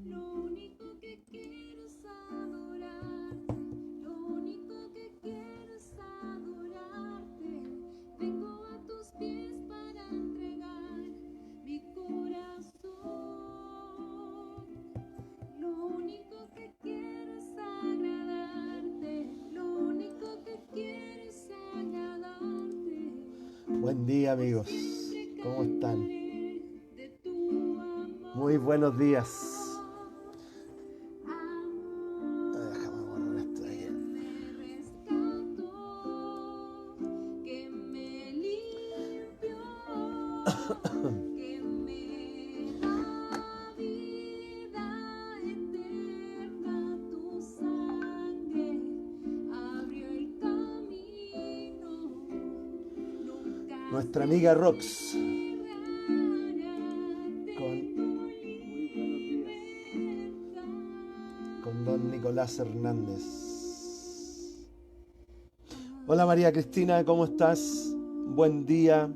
Lo único que quiero es adorar, lo único que quiero es adorarte. Vengo a tus pies para entregar mi corazón. Lo único que quiero es agradarte, lo único que quiero es agradarte. Buen día, amigos. ¿Cómo están? Muy buenos días. Déjame borrar esto de aquí. Que me limpió, que me da vida eterna. Tu sangre abrió el camino. Nunca Nuestra amiga Rox con don Nicolás Hernández. Hola María Cristina, ¿cómo estás? Buen día.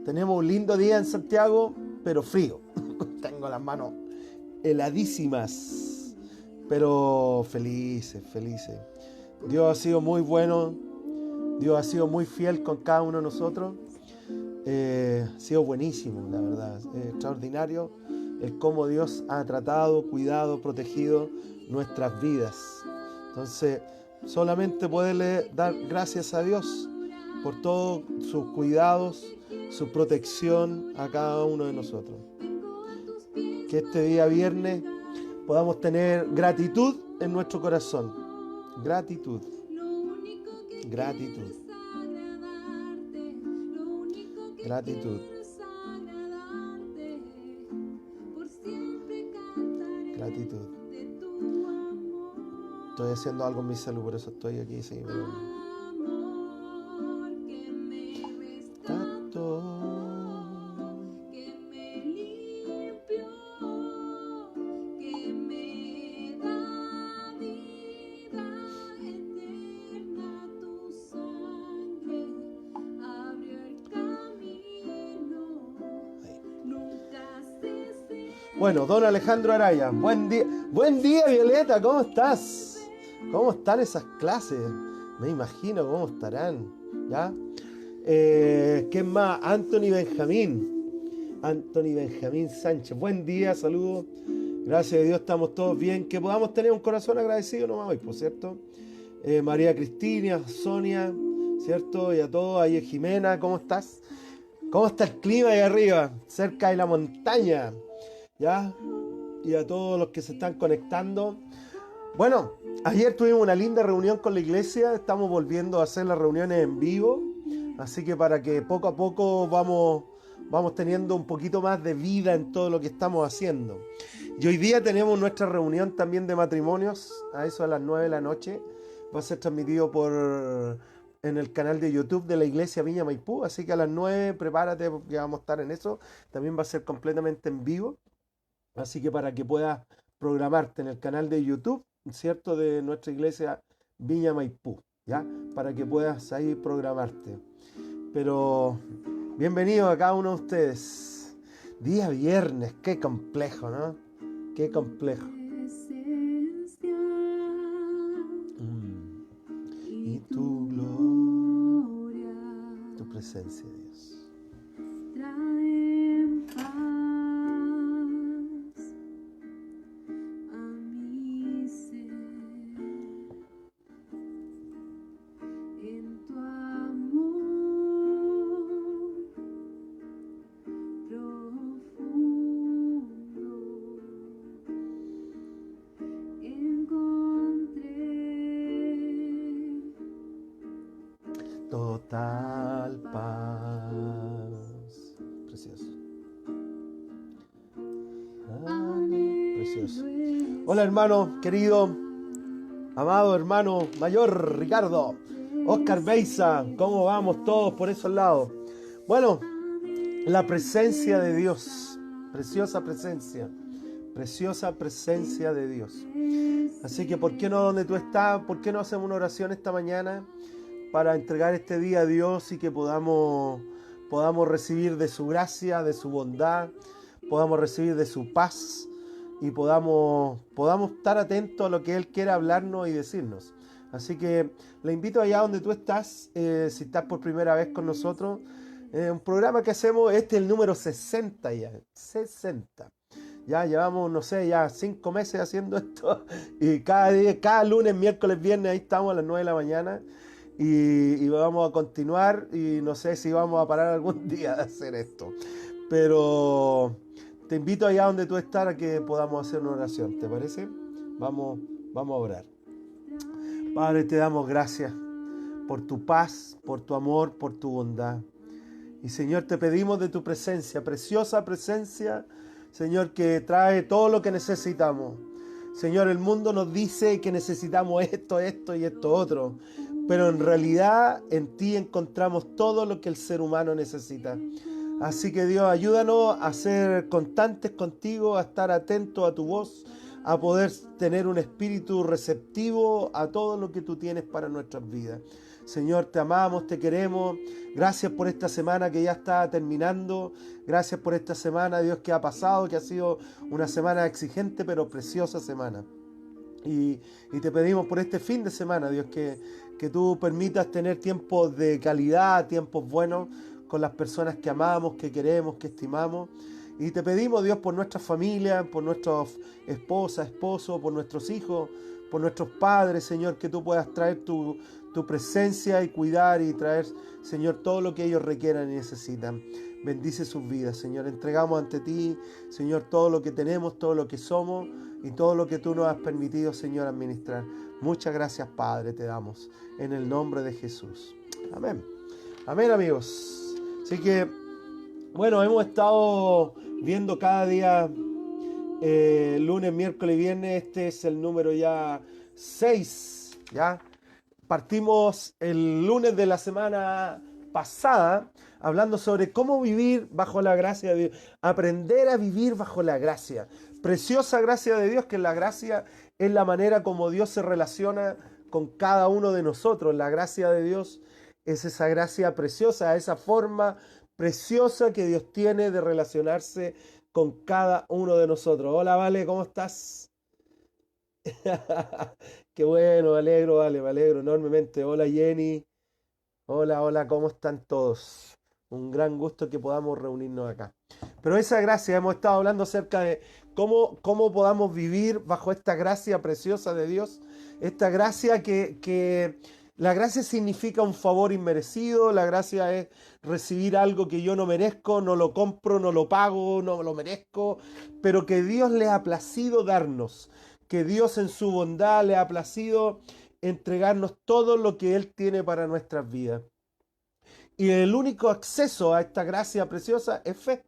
Tenemos un lindo día en Santiago, pero frío. Tengo las manos heladísimas, pero felices. Dios ha sido muy bueno. Dios ha sido muy fiel con cada uno de nosotros. Ha sido buenísimo, la verdad. Extraordinario el cómo Dios ha tratado, cuidado, protegido nuestras vidas. Entonces, solamente poderle dar gracias a Dios por todos sus cuidados, su protección a cada uno de nosotros. Que este día viernes podamos tener gratitud en nuestro corazón. Gratitud. Gratitud. Gratitud. Gratitud. Estoy haciendo algo en mi salud, por eso estoy aquí. Sí, Bueno, don Alejandro Araya, buen día Violeta, ¿cómo estás? ¿Cómo están esas clases? Me imagino cómo estarán, ¿ya? ¿Quién más? Anthony Benjamín Sánchez, buen día, saludos, gracias a Dios estamos todos bien, que podamos tener un corazón agradecido nomás hoy, por cierto. María Cristina, Sonia, ¿cierto? Y a todos, ahí Jimena, ¿cómo estás? ¿Cómo está el clima ahí arriba, cerca de la montaña? ¿Ya? Y a todos los que se están conectando. Bueno, ayer tuvimos una linda reunión con la iglesia. Estamos volviendo a hacer las reuniones en vivo. Así que para que poco a poco vamos teniendo un poquito más de vida en todo lo que estamos haciendo. Y hoy día tenemos nuestra reunión también de matrimonios. A eso a las 9 de la noche. Va a ser transmitido en el canal de YouTube de la iglesia Viña Maipú. Así que a las 9 prepárate porque vamos a estar en eso. También va a ser completamente en vivo. Así que para que puedas programarte en el canal de YouTube, ¿cierto? De nuestra iglesia Viña Maipú, ¿ya? Para que puedas ahí programarte. Pero bienvenido a cada uno de ustedes. Día viernes, qué complejo, ¿no? Qué complejo. Y tu gloria, tu presencia, Dios. Trae paz a mi ser, en tu amor profundo encontré total paz. Precioso. Precioso. Hola hermano, querido, amado hermano mayor Ricardo, Oscar Beiza, ¿cómo vamos todos por esos lados? Bueno, la presencia de Dios, preciosa presencia de Dios. Así que ¿por qué no donde tú estás? ¿Por qué no hacemos una oración esta mañana para entregar este día a Dios y que podamos podamos recibir de su gracia, de su bondad, podamos recibir de su paz y podamos estar atentos a lo que Él quiere hablarnos y decirnos. Así que le invito allá donde tú estás, si estás por primera vez con nosotros, un programa que hacemos, este es el número 60 ya, 60. Ya llevamos, no sé, ya 5 meses haciendo esto y cada lunes, miércoles, viernes, ahí estamos a las 9 de la mañana y vamos a continuar y no sé si vamos a parar algún día de hacer esto. Pero te invito allá donde tú estás a que podamos hacer una oración, ¿te parece? Vamos a orar. Padre, te damos gracias por tu paz, por tu amor, por tu bondad. Y Señor, te pedimos de tu presencia, preciosa presencia, Señor, que trae todo lo que necesitamos. Señor, el mundo nos dice que necesitamos esto y esto otro, pero en realidad en ti encontramos todo lo que el ser humano necesita. Así que Dios, ayúdanos a ser constantes contigo, a estar atentos a tu voz, a poder tener un espíritu receptivo a todo lo que tú tienes para nuestras vidas. Señor, te amamos, te queremos. Gracias por esta semana que ya está terminando. Gracias por esta semana, Dios, que ha pasado, que ha sido una semana exigente, pero preciosa semana. Y te pedimos por este fin de semana, Dios, que tú permitas tener tiempos de calidad, tiempos buenos con las personas que amamos, que queremos, que estimamos. Y te pedimos, Dios, por nuestra familia, por nuestras esposas, esposos, por nuestros hijos, por nuestros padres, Señor, que tú puedas traer tu presencia y cuidar y traer, Señor, todo lo que ellos requieran y necesitan. Bendice sus vidas, Señor. Entregamos ante ti, Señor, todo lo que tenemos, todo lo que somos y todo lo que tú nos has permitido, Señor, administrar. Muchas gracias, Padre, te damos en el nombre de Jesús. Amén. Amén, amigos. Así que, bueno, hemos estado viendo cada día, lunes, miércoles y viernes. Este es el número ya 6, ¿ya? Partimos el lunes de la semana pasada hablando sobre cómo vivir bajo la gracia de Dios. Aprender a vivir bajo la gracia. Preciosa gracia de Dios, que la gracia es la manera como Dios se relaciona con cada uno de nosotros. La gracia de Dios es esa gracia preciosa, esa forma preciosa que Dios tiene de relacionarse con cada uno de nosotros. Hola, Vale, ¿cómo estás? Qué bueno, me alegro enormemente. Hola, Jenny. Hola, ¿cómo están todos? Un gran gusto que podamos reunirnos acá. Pero esa gracia, hemos estado hablando acerca de cómo podamos vivir bajo esta gracia preciosa de Dios. Esta gracia que la gracia significa un favor inmerecido. La gracia es recibir algo que yo no merezco, no lo compro, no lo pago, no lo merezco, pero que Dios le ha placido darnos. Que Dios en su bondad le ha placido entregarnos todo lo que Él tiene para nuestras vidas. Y el único acceso a esta gracia preciosa es fe.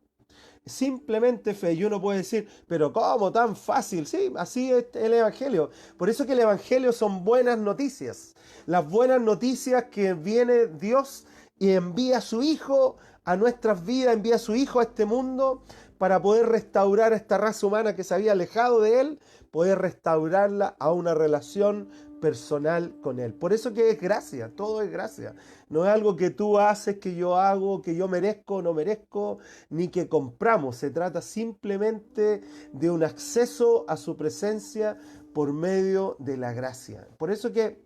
Simplemente fe. Y uno puede decir, pero ¿cómo tan fácil? Sí, así es el Evangelio. Por eso que el Evangelio son buenas noticias. Las buenas noticias que viene Dios y envía a su Hijo a nuestras vidas, envía a su Hijo a este mundo para poder restaurar a esta raza humana que se había alejado de Él, poder restaurarla a una relación personal con Él. Por eso que es gracia, todo es gracia. No es algo que tú haces, que yo hago, que yo merezco o no merezco, ni que compramos. Se trata simplemente de un acceso a su presencia por medio de la gracia. Por eso que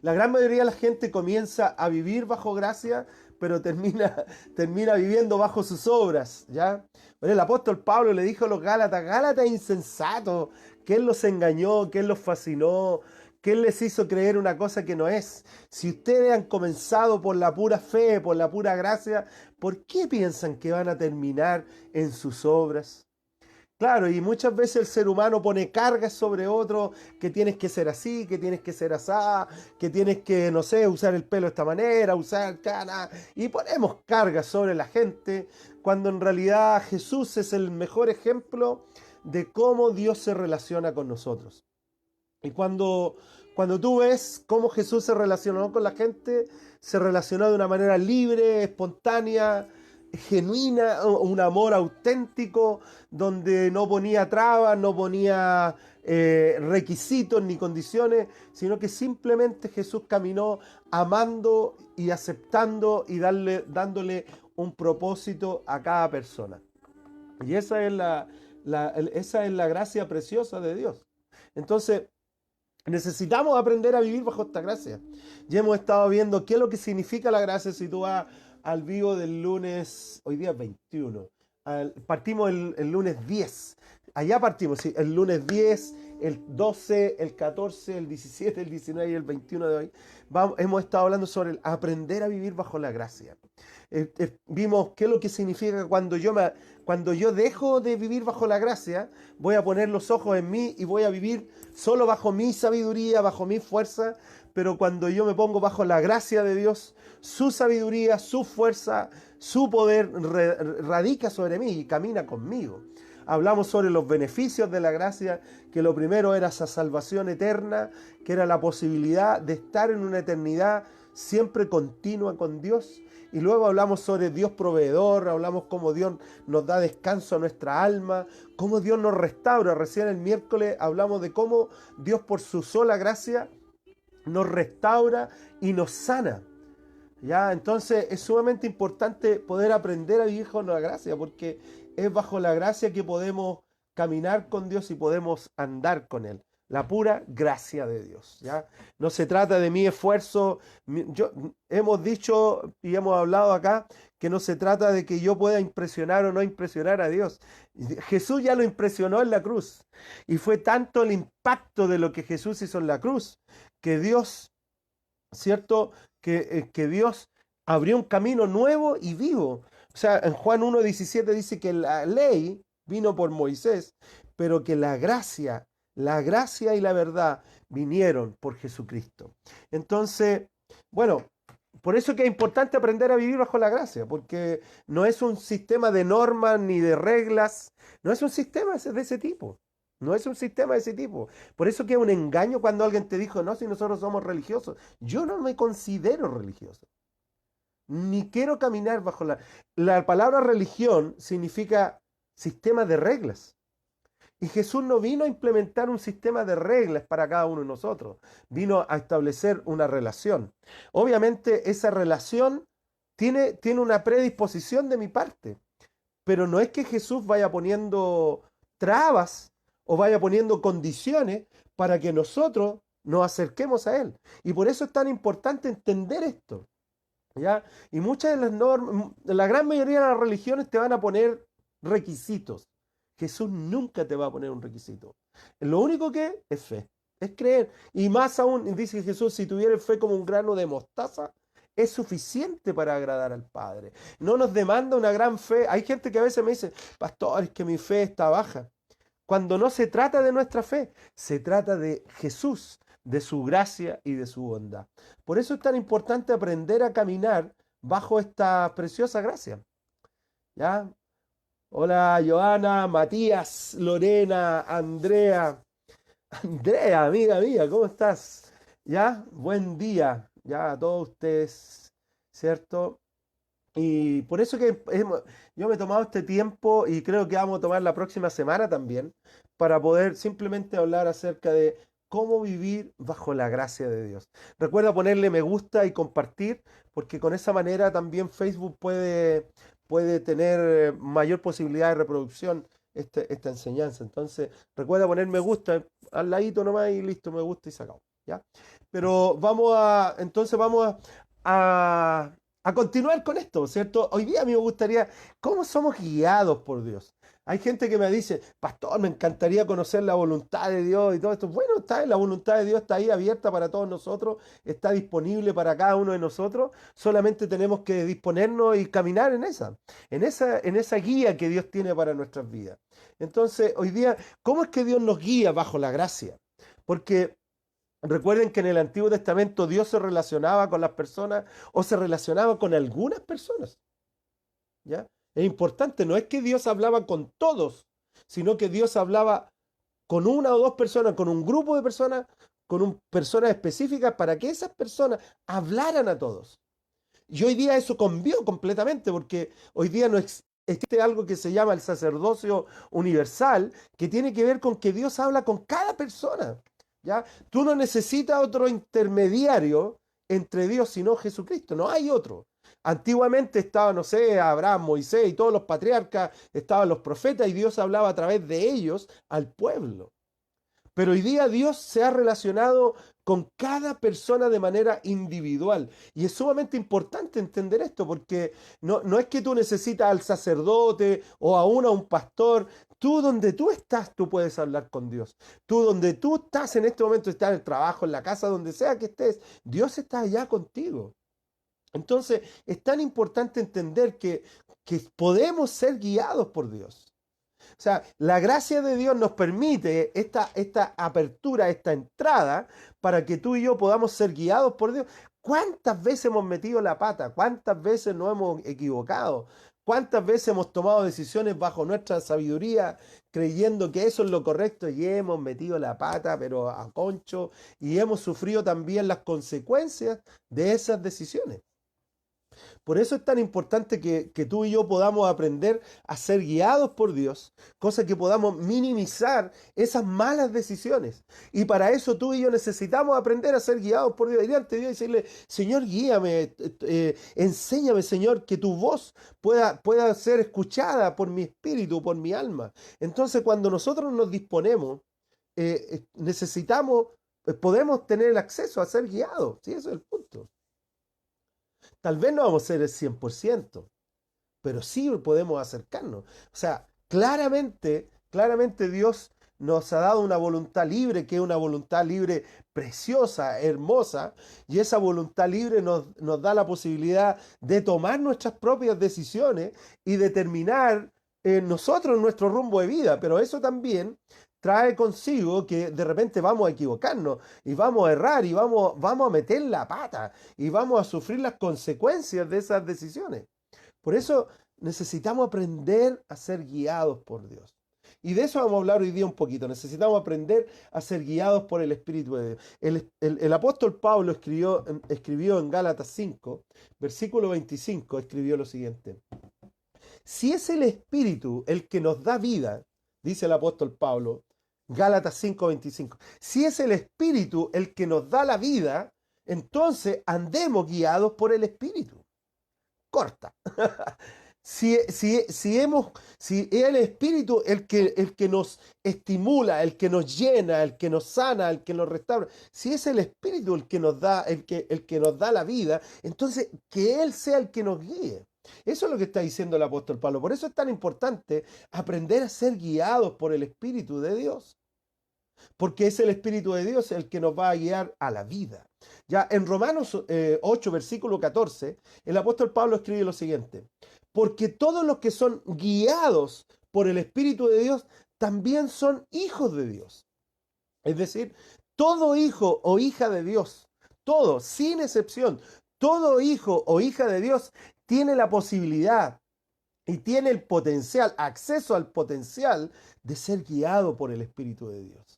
la gran mayoría de la gente comienza a vivir bajo gracia, pero termina viviendo bajo sus obras, ¿ya? Bueno, el apóstol Pablo le dijo a los Gálatas insensatos, que él los engañó, que él los fascinó, que él les hizo creer una cosa que no es. Si ustedes han comenzado por la pura fe, por la pura gracia, ¿por qué piensan que van a terminar en sus obras? Claro, y muchas veces el ser humano pone cargas sobre otro, que tienes que ser así, que tienes que ser asá, que tienes que, no sé, usar el pelo de esta manera, usar cana, y ponemos cargas sobre la gente, cuando en realidad Jesús es el mejor ejemplo de cómo Dios se relaciona con nosotros. Y cuando tú ves cómo Jesús se relacionó con la gente, se relacionó de una manera libre, espontánea, genuina, un amor auténtico, donde no ponía trabas, no ponía requisitos ni condiciones, sino que simplemente Jesús caminó amando y aceptando y dándole un propósito a cada persona. Y esa es la gracia preciosa de Dios. Entonces, necesitamos aprender a vivir bajo esta gracia. Ya hemos estado viendo qué es lo que significa la gracia. Si tú vas al vivo del lunes, hoy día es 21, partimos el lunes 10. Allá partimos, sí, el lunes 10, el 12, el 14, el 17, el 19 y el 21 de hoy. Hemos estado hablando sobre el aprender a vivir bajo la gracia. Vimos qué es lo que significa cuando yo dejo de vivir bajo la gracia, voy a poner los ojos en mí y voy a vivir solo bajo mi sabiduría, bajo mi fuerza, pero cuando yo me pongo bajo la gracia de Dios, su sabiduría, su fuerza, su poder radica sobre mí y camina conmigo. Hablamos sobre los beneficios de la gracia, que lo primero era esa salvación eterna, que era la posibilidad de estar en una eternidad siempre continua con Dios. Y luego hablamos sobre Dios proveedor, hablamos cómo Dios nos da descanso a nuestra alma, cómo Dios nos restaura. Recién el miércoles hablamos de cómo Dios por su sola gracia nos restaura y nos sana. ¿Ya? Entonces es sumamente importante poder aprender a vivir con la gracia, porque es bajo la gracia que podemos caminar con Dios y podemos andar con Él. La pura gracia de Dios, ¿ya? No se trata de mi esfuerzo. Hemos dicho y hemos hablado acá que no se trata de que yo pueda impresionar o no impresionar a Dios. Jesús ya lo impresionó en la cruz. Y fue tanto el impacto de lo que Jesús hizo en la cruz, que Dios, ¿cierto? Que Dios abrió un camino nuevo y vivo. O sea, en Juan 1:17 dice que la ley vino por Moisés, pero que la gracia y la verdad vinieron por Jesucristo. Entonces, bueno, por eso que es importante aprender a vivir bajo la gracia, porque no es un sistema de normas ni de reglas, no es un sistema de ese tipo. No es un sistema de ese tipo. Por eso que es un engaño cuando alguien te dijo, no, si nosotros somos religiosos. Yo no me considero religioso. Ni quiero caminar bajo La palabra religión significa sistema de reglas. Y Jesús no vino a implementar un sistema de reglas para cada uno de nosotros. Vino a establecer una relación. Obviamente esa relación tiene una predisposición de mi parte. Pero no es que Jesús vaya poniendo trabas o vaya poniendo condiciones para que nosotros nos acerquemos a Él. Y por eso es tan importante entender esto, ¿ya? Y muchas de las normas, la gran mayoría de las religiones te van a poner requisitos. Jesús nunca te va a poner un requisito. Lo único que es fe, es creer. Y más aún, dice Jesús, si tuvieras fe como un grano de mostaza, es suficiente para agradar al Padre. No nos demanda una gran fe. Hay gente que a veces me dice, pastor, es que mi fe está baja. Cuando no se trata de nuestra fe, se trata de Jesús, de su gracia y de su bondad. Por eso es tan importante aprender a caminar bajo esta preciosa gracia. ¿Ya? Hola, Joana, Matías, Lorena, Andrea. Andrea, amiga mía, ¿cómo estás? ¿Ya? Buen día, ya a todos ustedes, ¿cierto? Y por eso que yo me he tomado este tiempo y creo que vamos a tomar la próxima semana también para poder simplemente hablar acerca de cómo vivir bajo la gracia de Dios. Recuerda ponerle me gusta y compartir, porque con esa manera también Facebook puede tener mayor posibilidad de reproducción esta enseñanza. Entonces, recuerda poner me gusta al ladito nomás y listo, me gusta y sacado, ¿ya? Pero entonces vamos a continuar con esto, ¿cierto? Hoy día a mí me gustaría, ¿cómo somos guiados por Dios? Hay gente que me dice, pastor, me encantaría conocer la voluntad de Dios y todo esto. Bueno, la voluntad de Dios está ahí abierta para todos nosotros, está disponible para cada uno de nosotros. Solamente tenemos que disponernos y caminar en esa guía que Dios tiene para nuestras vidas. Entonces, hoy día, ¿cómo es que Dios nos guía bajo la gracia? Porque recuerden que en el Antiguo Testamento Dios se relacionaba con las personas o se relacionaba con algunas personas, ¿ya? Es importante, no es que Dios hablaba con todos, sino que Dios hablaba con una o dos personas, con un grupo de personas, personas específicas para que esas personas hablaran a todos. Y hoy día eso cambió completamente, porque hoy día no existe algo que se llama el sacerdocio universal, que tiene que ver con que Dios habla con cada persona. ¿Ya? Tú no necesitas otro intermediario entre Dios sino Jesucristo, no hay otro. Antiguamente estaba, no sé, Abraham, Moisés y todos los patriarcas, estaban los profetas y Dios hablaba a través de ellos al pueblo. Pero hoy día Dios se ha relacionado con cada persona de manera individual. Y es sumamente importante entender esto, porque no es que tú necesitas al sacerdote o aún a un pastor. Tú donde tú estás, tú puedes hablar con Dios. Tú donde tú estás en este momento, estás en el trabajo, en la casa, donde sea que estés, Dios está allá contigo. Entonces, es tan importante entender que podemos ser guiados por Dios. O sea, la gracia de Dios nos permite esta apertura, esta entrada, para que tú y yo podamos ser guiados por Dios. ¿Cuántas veces hemos metido la pata? ¿Cuántas veces nos hemos equivocado? ¿Cuántas veces hemos tomado decisiones bajo nuestra sabiduría, creyendo que eso es lo correcto y hemos metido la pata, pero a concho, y hemos sufrido también las consecuencias de esas decisiones? Por eso es tan importante que tú y yo podamos aprender a ser guiados por Dios, cosa que podamos minimizar esas malas decisiones. Y para eso tú y yo necesitamos aprender a ser guiados por Dios. Ir ante Dios y decirle, Señor, guíame, enséñame, Señor, que tu voz pueda ser escuchada por mi espíritu, por mi alma. Entonces, cuando nosotros nos disponemos, necesitamos, podemos tener el acceso a ser guiados. ¿Sí? Eso es el punto. Tal vez no vamos a ser el 100%, pero sí podemos acercarnos. O sea, claramente Dios nos ha dado una voluntad libre, que es una voluntad libre preciosa, hermosa, y esa voluntad libre nos da la posibilidad de tomar nuestras propias decisiones y determinar nosotros nuestro rumbo de vida, pero eso también trae consigo que de repente vamos a equivocarnos y vamos a errar y vamos a meter la pata y vamos a sufrir las consecuencias de esas decisiones. Por eso necesitamos aprender a ser guiados por Dios. Y de eso vamos a hablar hoy día un poquito. Necesitamos aprender a ser guiados por el Espíritu de Dios. El apóstol Pablo escribió en Gálatas 5, versículo 25, escribió lo siguiente. Si es el Espíritu el que nos da vida, dice el apóstol Pablo, Gálatas 5:25, si es el Espíritu el que nos da la vida, entonces andemos guiados por el Espíritu. Corta. Si es el Espíritu el que nos estimula, el que nos llena, el que nos sana, el que nos restaura, si es el Espíritu el que nos da, el que nos da la vida, entonces que Él sea el que nos guíe. Eso es lo que está diciendo el apóstol Pablo. Por eso es tan importante aprender a ser guiados por el Espíritu de Dios. Porque es el Espíritu de Dios el que nos va a guiar a la vida. Ya en Romanos 8, versículo 14, el apóstol Pablo escribe lo siguiente. Porque todos los que son guiados por el Espíritu de Dios también son hijos de Dios. Es decir, todo hijo o hija de Dios, todo, sin excepción, todo hijo o hija de Dios tiene la posibilidad y tiene el potencial, acceso al potencial de ser guiado por el Espíritu de Dios.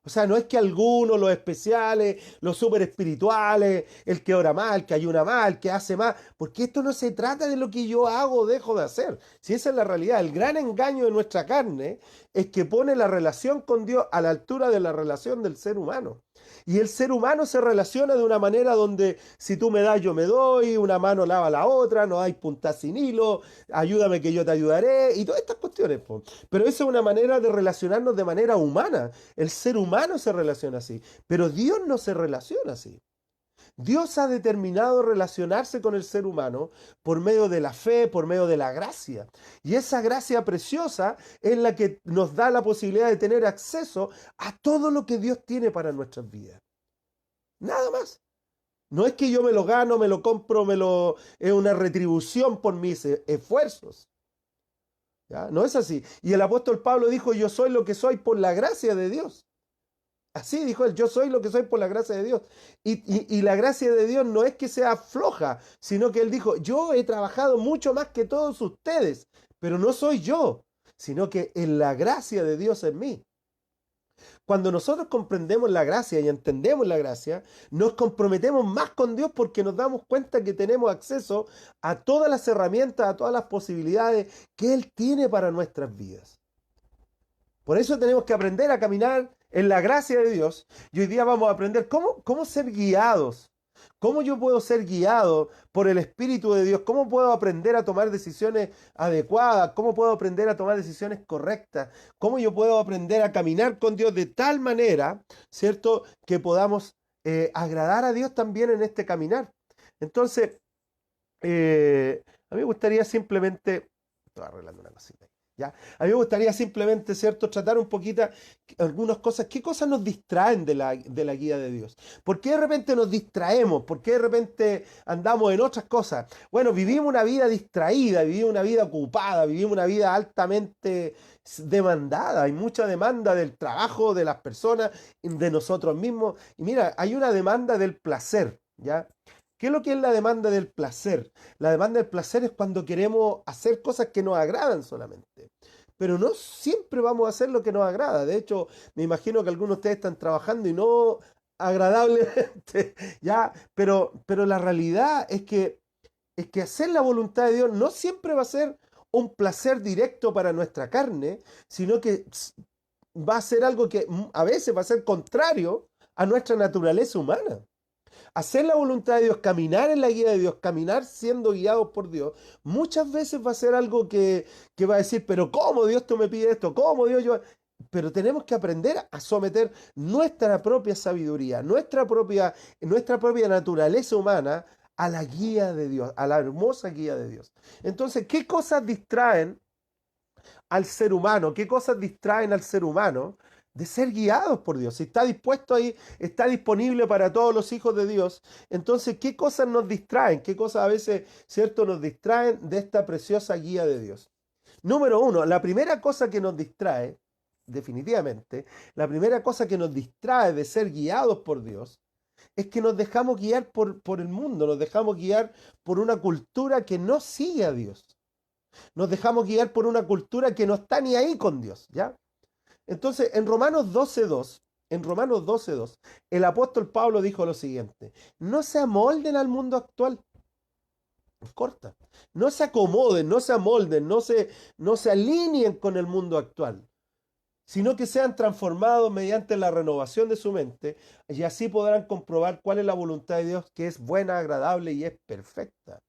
O sea, no es que algunos, los especiales, los super espirituales, el que ora más, el que ayuna más, el que hace más, porque esto no se trata de lo que yo hago o dejo de hacer. Si esa es la realidad, el gran engaño de nuestra carne es que pone la relación con Dios a la altura de la relación del ser humano. Y el ser humano se relaciona de una manera donde si tú me das, yo me doy, una mano lava la otra, no hay punta sin hilo, ayúdame que yo te ayudaré, y todas estas cuestiones. Pero esa es una manera de relacionarnos de manera humana. El ser humano se relaciona así, pero Dios no se relaciona así. Dios ha determinado relacionarse con el ser humano por medio de la fe, por medio de la gracia. Y esa gracia preciosa es la que nos da la posibilidad de tener acceso a todo lo que Dios tiene para nuestras vidas. Nada más. No es que yo me lo gano, me lo compro, es una retribución por mis esfuerzos. ¿Ya? No es así. Y el apóstol Pablo dijo, yo soy lo que soy por la gracia de Dios. Así dijo él, yo soy lo que soy por la gracia de Dios. Y la gracia de Dios no es que sea floja, sino que él dijo, yo he trabajado mucho más que todos ustedes, pero no soy yo, sino que en la gracia de Dios en mí. Cuando nosotros comprendemos la gracia y entendemos la gracia, nos comprometemos más con Dios porque nos damos cuenta que tenemos acceso a todas las herramientas, a todas las posibilidades que Él tiene para nuestras vidas. Por eso tenemos que aprender a caminar en la gracia de Dios. Y hoy día vamos a aprender cómo ser guiados. ¿Cómo yo puedo ser guiado por el Espíritu de Dios? ¿Cómo puedo aprender a tomar decisiones adecuadas? ¿Cómo puedo aprender a tomar decisiones correctas? ¿Cómo yo puedo aprender a caminar con Dios de tal manera, ¿cierto?, que podamos agradar a Dios también en este caminar. Entonces, a mí me gustaría simplemente... Estoy arreglando una cosita. ¿Ya? A mí me gustaría simplemente, ¿cierto?, tratar un poquito algunas cosas. ¿Qué cosas nos distraen de la guía de Dios? ¿Por qué de repente nos distraemos? ¿Por qué de repente andamos en otras cosas? Bueno, vivimos una vida distraída, vivimos una vida ocupada, vivimos una vida altamente demandada. Hay mucha demanda del trabajo, de las personas, de nosotros mismos. Y mira, hay una demanda del placer, ¿ya? ¿Qué es lo que es la demanda del placer? La demanda del placer es cuando queremos hacer cosas que nos agradan solamente. Pero no siempre vamos a hacer lo que nos agrada. De hecho, me imagino que algunos de ustedes están trabajando y no agradablemente, ¿ya? Pero la realidad es que hacer la voluntad de Dios no siempre va a ser un placer directo para nuestra carne, sino que va a ser algo que a veces va a ser contrario a nuestra naturaleza humana. Hacer la voluntad de Dios, caminar en la guía de Dios, caminar siendo guiados por Dios, muchas veces va a ser algo que va a decir, pero ¿cómo Dios tú me pide esto? ¿Cómo Dios yo? Pero tenemos que aprender a someter nuestra propia sabiduría, nuestra propia naturaleza humana a la guía de Dios, a la hermosa guía de Dios. Entonces, ¿qué cosas distraen al ser humano? ¿Qué cosas distraen al ser humano de ser guiados por Dios? Si está dispuesto ahí, está disponible para todos los hijos de Dios. Entonces, ¿qué cosas nos distraen? ¿Qué cosas a veces, cierto, nos distraen de esta preciosa guía de Dios? Número uno, la primera cosa que nos distrae, definitivamente, la primera cosa que nos distrae de ser guiados por Dios es que nos dejamos guiar por el mundo, nos dejamos guiar por una cultura que no sigue a Dios. Nos dejamos guiar por una cultura que no está ni ahí con Dios, ¿ya? Entonces, en Romanos 12:2, el apóstol Pablo dijo lo siguiente: no se amolden al mundo actual. Corta. No se acomoden, no se amolden, no se alineen con el mundo actual, sino que sean transformados mediante la renovación de su mente, y así podrán comprobar cuál es la voluntad de Dios, que es buena, agradable y es perfecta.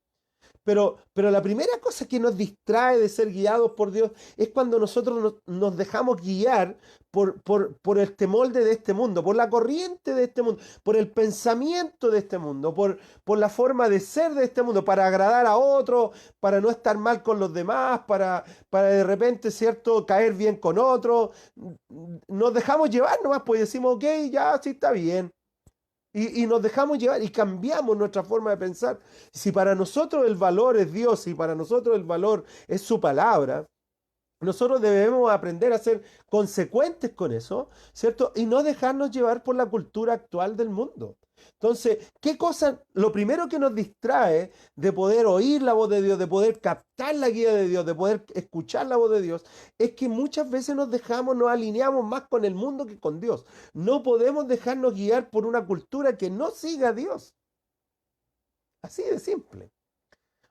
Pero la primera cosa que nos distrae de ser guiados por Dios es cuando nosotros nos dejamos guiar por este molde de este mundo, por la corriente de este mundo, por el pensamiento de este mundo, por la forma de ser de este mundo, para agradar a otros, para no estar mal con los demás, para de repente, ¿cierto?, caer bien con otros. Nos dejamos llevar nomás, pues decimos, ok, ya, sí está bien. Y nos dejamos llevar y cambiamos nuestra forma de pensar. Si para nosotros el valor es Dios, si para nosotros el valor es su palabra, nosotros debemos aprender a ser consecuentes con eso, ¿cierto? Y no dejarnos llevar por la cultura actual del mundo. Entonces, ¿qué cosa? Lo primero que nos distrae de poder oír la voz de Dios, de poder captar la guía de Dios, de poder escuchar la voz de Dios, es que muchas veces nos alineamos más con el mundo que con Dios. No podemos dejarnos guiar por una cultura que no siga a Dios. Así de simple.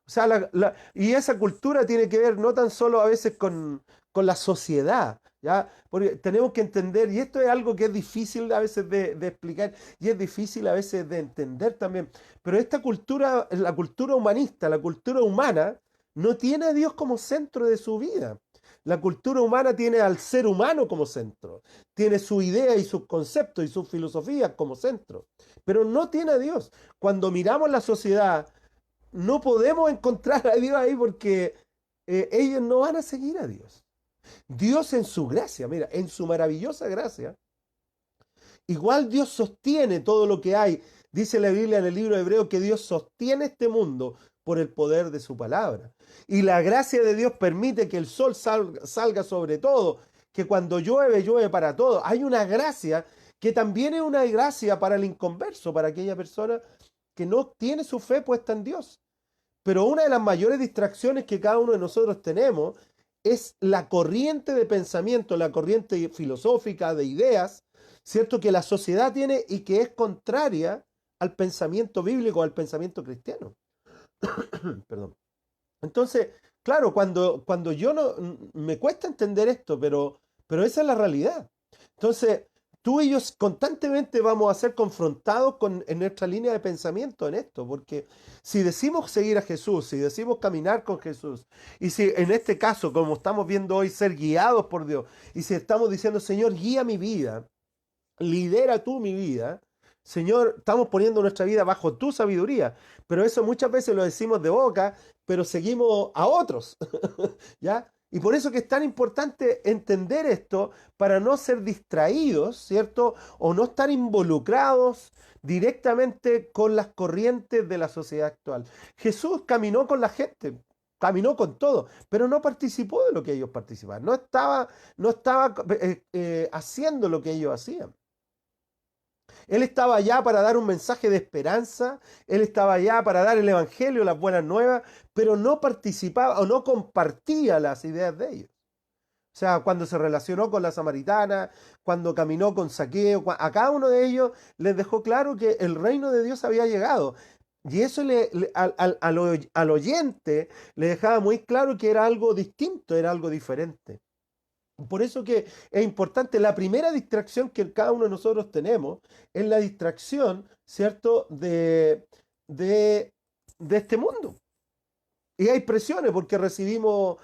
O sea, y esa cultura tiene que ver no tan solo a veces con la sociedad, ¿ya? Porque tenemos que entender, y esto es algo que es difícil a veces de explicar, y es difícil a veces de entender también, pero esta cultura, la cultura humanista, la cultura humana, no tiene a Dios como centro de su vida. La cultura humana tiene al ser humano como centro, tiene su idea y sus conceptos y sus filosofías como centro, pero no tiene a Dios. Cuando miramos la sociedad, no podemos encontrar a Dios ahí porque ellos no van a seguir a Dios. Dios en su gracia, mira, en su maravillosa gracia, igual Dios sostiene todo lo que hay. Dice la Biblia en el libro de Hebreos que Dios sostiene este mundo por el poder de su palabra. Y la gracia de Dios permite que el sol salga sobre todo, que cuando llueve, llueve para todo. Hay una gracia que también es una gracia para el inconverso, para aquella persona que no tiene su fe puesta en Dios. Pero una de las mayores distracciones que cada uno de nosotros tenemos es la corriente de pensamiento, la corriente filosófica de ideas, ¿cierto? Que la sociedad tiene y que es contraria al pensamiento bíblico, al pensamiento cristiano. Perdón. Entonces, claro, cuando yo no, me cuesta entender esto, pero esa es la realidad. Entonces, tú y yo constantemente vamos a ser confrontados en nuestra línea de pensamiento en esto, porque si decimos seguir a Jesús, si decimos caminar con Jesús, y si en este caso, como estamos viendo hoy, ser guiados por Dios, y si estamos diciendo, Señor, guía mi vida, lidera tú mi vida, Señor, estamos poniendo nuestra vida bajo tu sabiduría, pero eso muchas veces lo decimos de boca, pero seguimos a otros, ¿ya? Y por eso que es tan importante entender esto para no ser distraídos, ¿cierto? O no estar involucrados directamente con las corrientes de la sociedad actual. Jesús caminó con la gente, caminó con todo, pero no participó de lo que ellos participaban, no estaba haciendo lo que ellos hacían. Él estaba allá para dar un mensaje de esperanza, él estaba allá para dar el evangelio, las buenas nuevas, pero no participaba o no compartía las ideas de ellos. O sea, cuando se relacionó con la samaritana, cuando caminó con Zaqueo, a cada uno de ellos les dejó claro que el reino de Dios había llegado. Y eso al oyente le dejaba muy claro que era algo distinto, era algo diferente. Por eso que es importante, la primera distracción que cada uno de nosotros tenemos es la distracción, ¿cierto?, de, de este mundo. Y hay presiones porque recibimos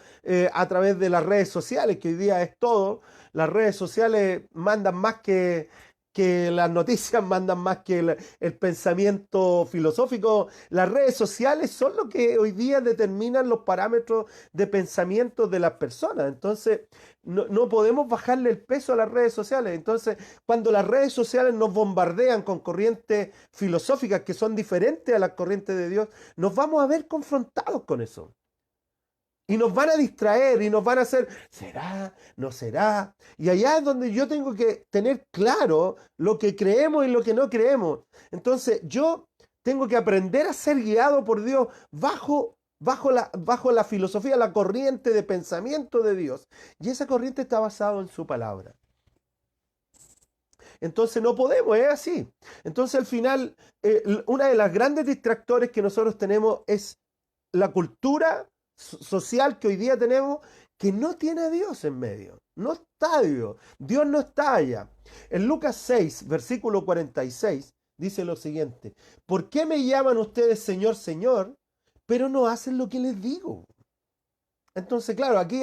a través de las redes sociales, que hoy día es todo. Las redes sociales mandan más que las noticias, mandan más que el pensamiento filosófico. Las redes sociales son lo que hoy día determinan los parámetros de pensamiento de las personas. Entonces, no podemos bajarle el peso a las redes sociales. Entonces, cuando las redes sociales nos bombardean con corrientes filosóficas que son diferentes a las corrientes de Dios, nos vamos a ver confrontados con eso. Y nos van a distraer y nos van a hacer, ¿será? ¿No será? Y allá es donde yo tengo que tener claro lo que creemos y lo que no creemos. Entonces yo tengo que aprender a ser guiado por Dios bajo la filosofía, la corriente de pensamiento de Dios. Y esa corriente está basada en su palabra. Entonces no podemos, es así. Entonces al final, una de las grandes distractores que nosotros tenemos es la cultura social que hoy día tenemos, que no tiene a Dios en medio. No está Dios. Dios no está allá. En Lucas 6, versículo 46, dice lo siguiente: ¿por qué me llaman ustedes Señor, Señor, pero no hacen lo que les digo? Entonces, claro, aquí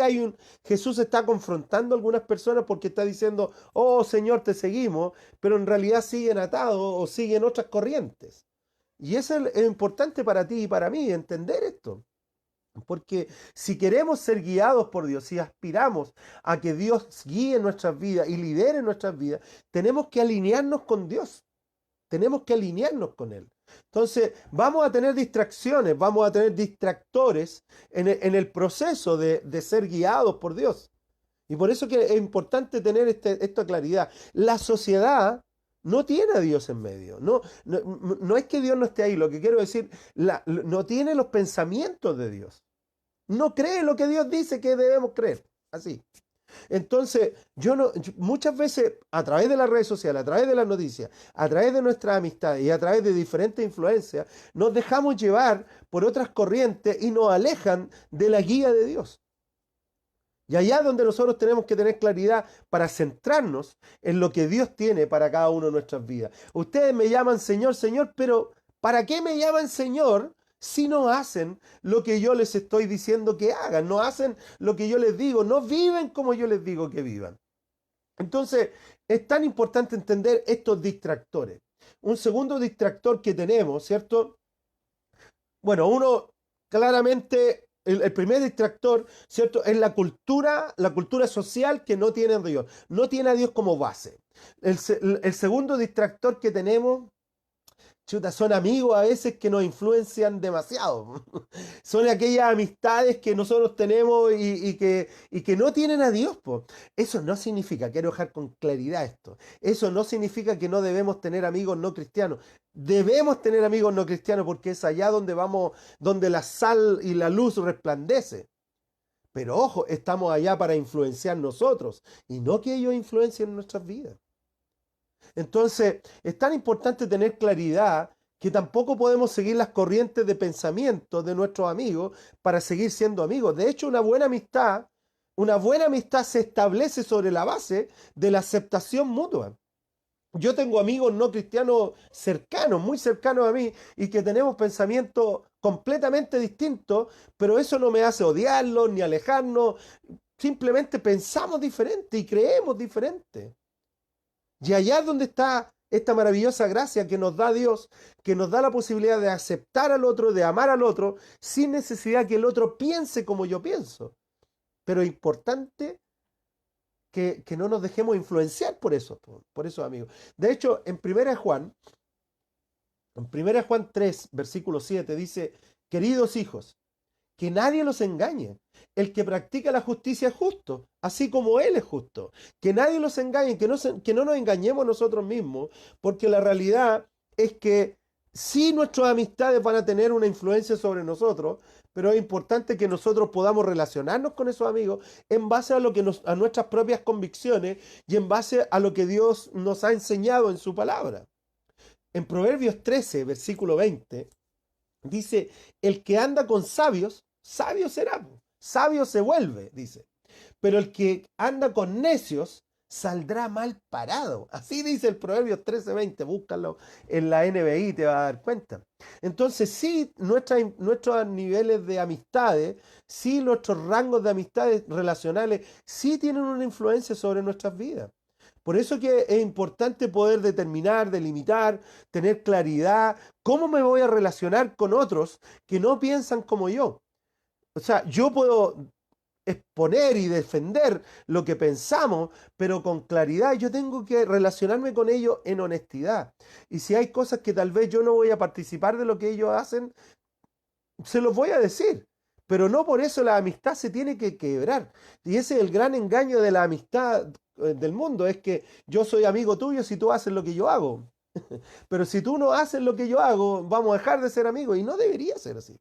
Jesús está confrontando a algunas personas porque está diciendo, oh Señor, te seguimos, pero en realidad siguen atados o siguen otras corrientes. Y eso es importante para ti y para mí, entender esto. Porque si queremos ser guiados por Dios, si aspiramos a que Dios guíe nuestras vidas y lidere nuestras vidas, tenemos que alinearnos con Dios. Tenemos que alinearnos con Él. Entonces, vamos a tener distracciones, vamos a tener distractores en el proceso de ser guiados por Dios. Y por eso que es importante tener esta claridad. La sociedad no tiene a Dios en medio. No es que Dios no esté ahí. Lo que quiero decir, no tiene los pensamientos de Dios. No cree lo que Dios dice que debemos creer. Así. Entonces, muchas veces a través de las redes sociales, a través de las noticias, a través de nuestras amistades y a través de diferentes influencias, nos dejamos llevar por otras corrientes y nos alejan de la guía de Dios. Y allá es donde nosotros tenemos que tener claridad para centrarnos en lo que Dios tiene para cada uno de nuestras vidas. Ustedes me llaman Señor, Señor, pero ¿para qué me llaman Señor si no hacen lo que yo les estoy diciendo que hagan? No hacen lo que yo les digo, no viven como yo les digo que vivan. Entonces, es tan importante entender estos distractores. Un segundo distractor que tenemos, ¿cierto? Bueno, uno claramente, el primer distractor, ¿cierto? Es la cultura social que no tiene a Dios. No tiene a Dios como base. El segundo distractor que tenemos, son amigos a veces que nos influencian demasiado. Son aquellas amistades que nosotros tenemos y que no tienen a Dios. Eso no significa, quiero dejar con claridad esto, eso no significa que no debemos tener amigos no cristianos. Debemos tener amigos no cristianos porque es allá donde vamos, donde la sal y la luz resplandece. Pero ojo, estamos allá para influenciar nosotros y no que ellos influencien nuestras vidas. Entonces, es tan importante tener claridad que tampoco podemos seguir las corrientes de pensamiento de nuestros amigos para seguir siendo amigos. De hecho, una buena amistad se establece sobre la base de la aceptación mutua. Yo tengo amigos no cristianos cercanos, muy cercanos a mí, y que tenemos pensamientos completamente distintos, pero eso no me hace odiarlos ni alejarnos. Simplemente pensamos diferente y creemos diferente. Y allá es donde está esta maravillosa gracia que nos da Dios, que nos da la posibilidad de aceptar al otro, de amar al otro, sin necesidad que el otro piense como yo pienso. Pero es importante que no nos dejemos influenciar por esos amigos. De hecho, en 1 Juan 3, versículo 7, dice, queridos hijos, que nadie los engañe. El que practica la justicia es justo, así como Él es justo. Que nadie los engañe, que no nos engañemos nosotros mismos, porque la realidad es que sí nuestras amistades van a tener una influencia sobre nosotros, pero es importante que nosotros podamos relacionarnos con esos amigos en base a a nuestras propias convicciones y en base a lo que Dios nos ha enseñado en su palabra. En Proverbios 13, versículo 20, dice, el que anda con sabios, sabio será, sabio se vuelve, dice. Pero el que anda con necios, saldrá mal parado. Así dice el Proverbios 13:20, búscalo en la NBI y te vas a dar cuenta. Entonces sí, nuestros niveles de amistades, sí nuestros rangos de amistades relacionales, sí tienen una influencia sobre nuestras vidas. Por eso que es importante poder determinar, delimitar, tener claridad, cómo me voy a relacionar con otros que no piensan como yo. O sea, yo puedo exponer y defender lo que pensamos, pero con claridad yo tengo que relacionarme con ellos en honestidad. Y si hay cosas que tal vez yo no voy a participar de lo que ellos hacen, se los voy a decir. Pero no por eso la amistad se tiene que quebrar. Y ese es el gran engaño de la amistad del mundo, es que yo soy amigo tuyo si tú haces lo que yo hago. Pero si tú no haces lo que yo hago, vamos a dejar de ser amigos. Y no debería ser así.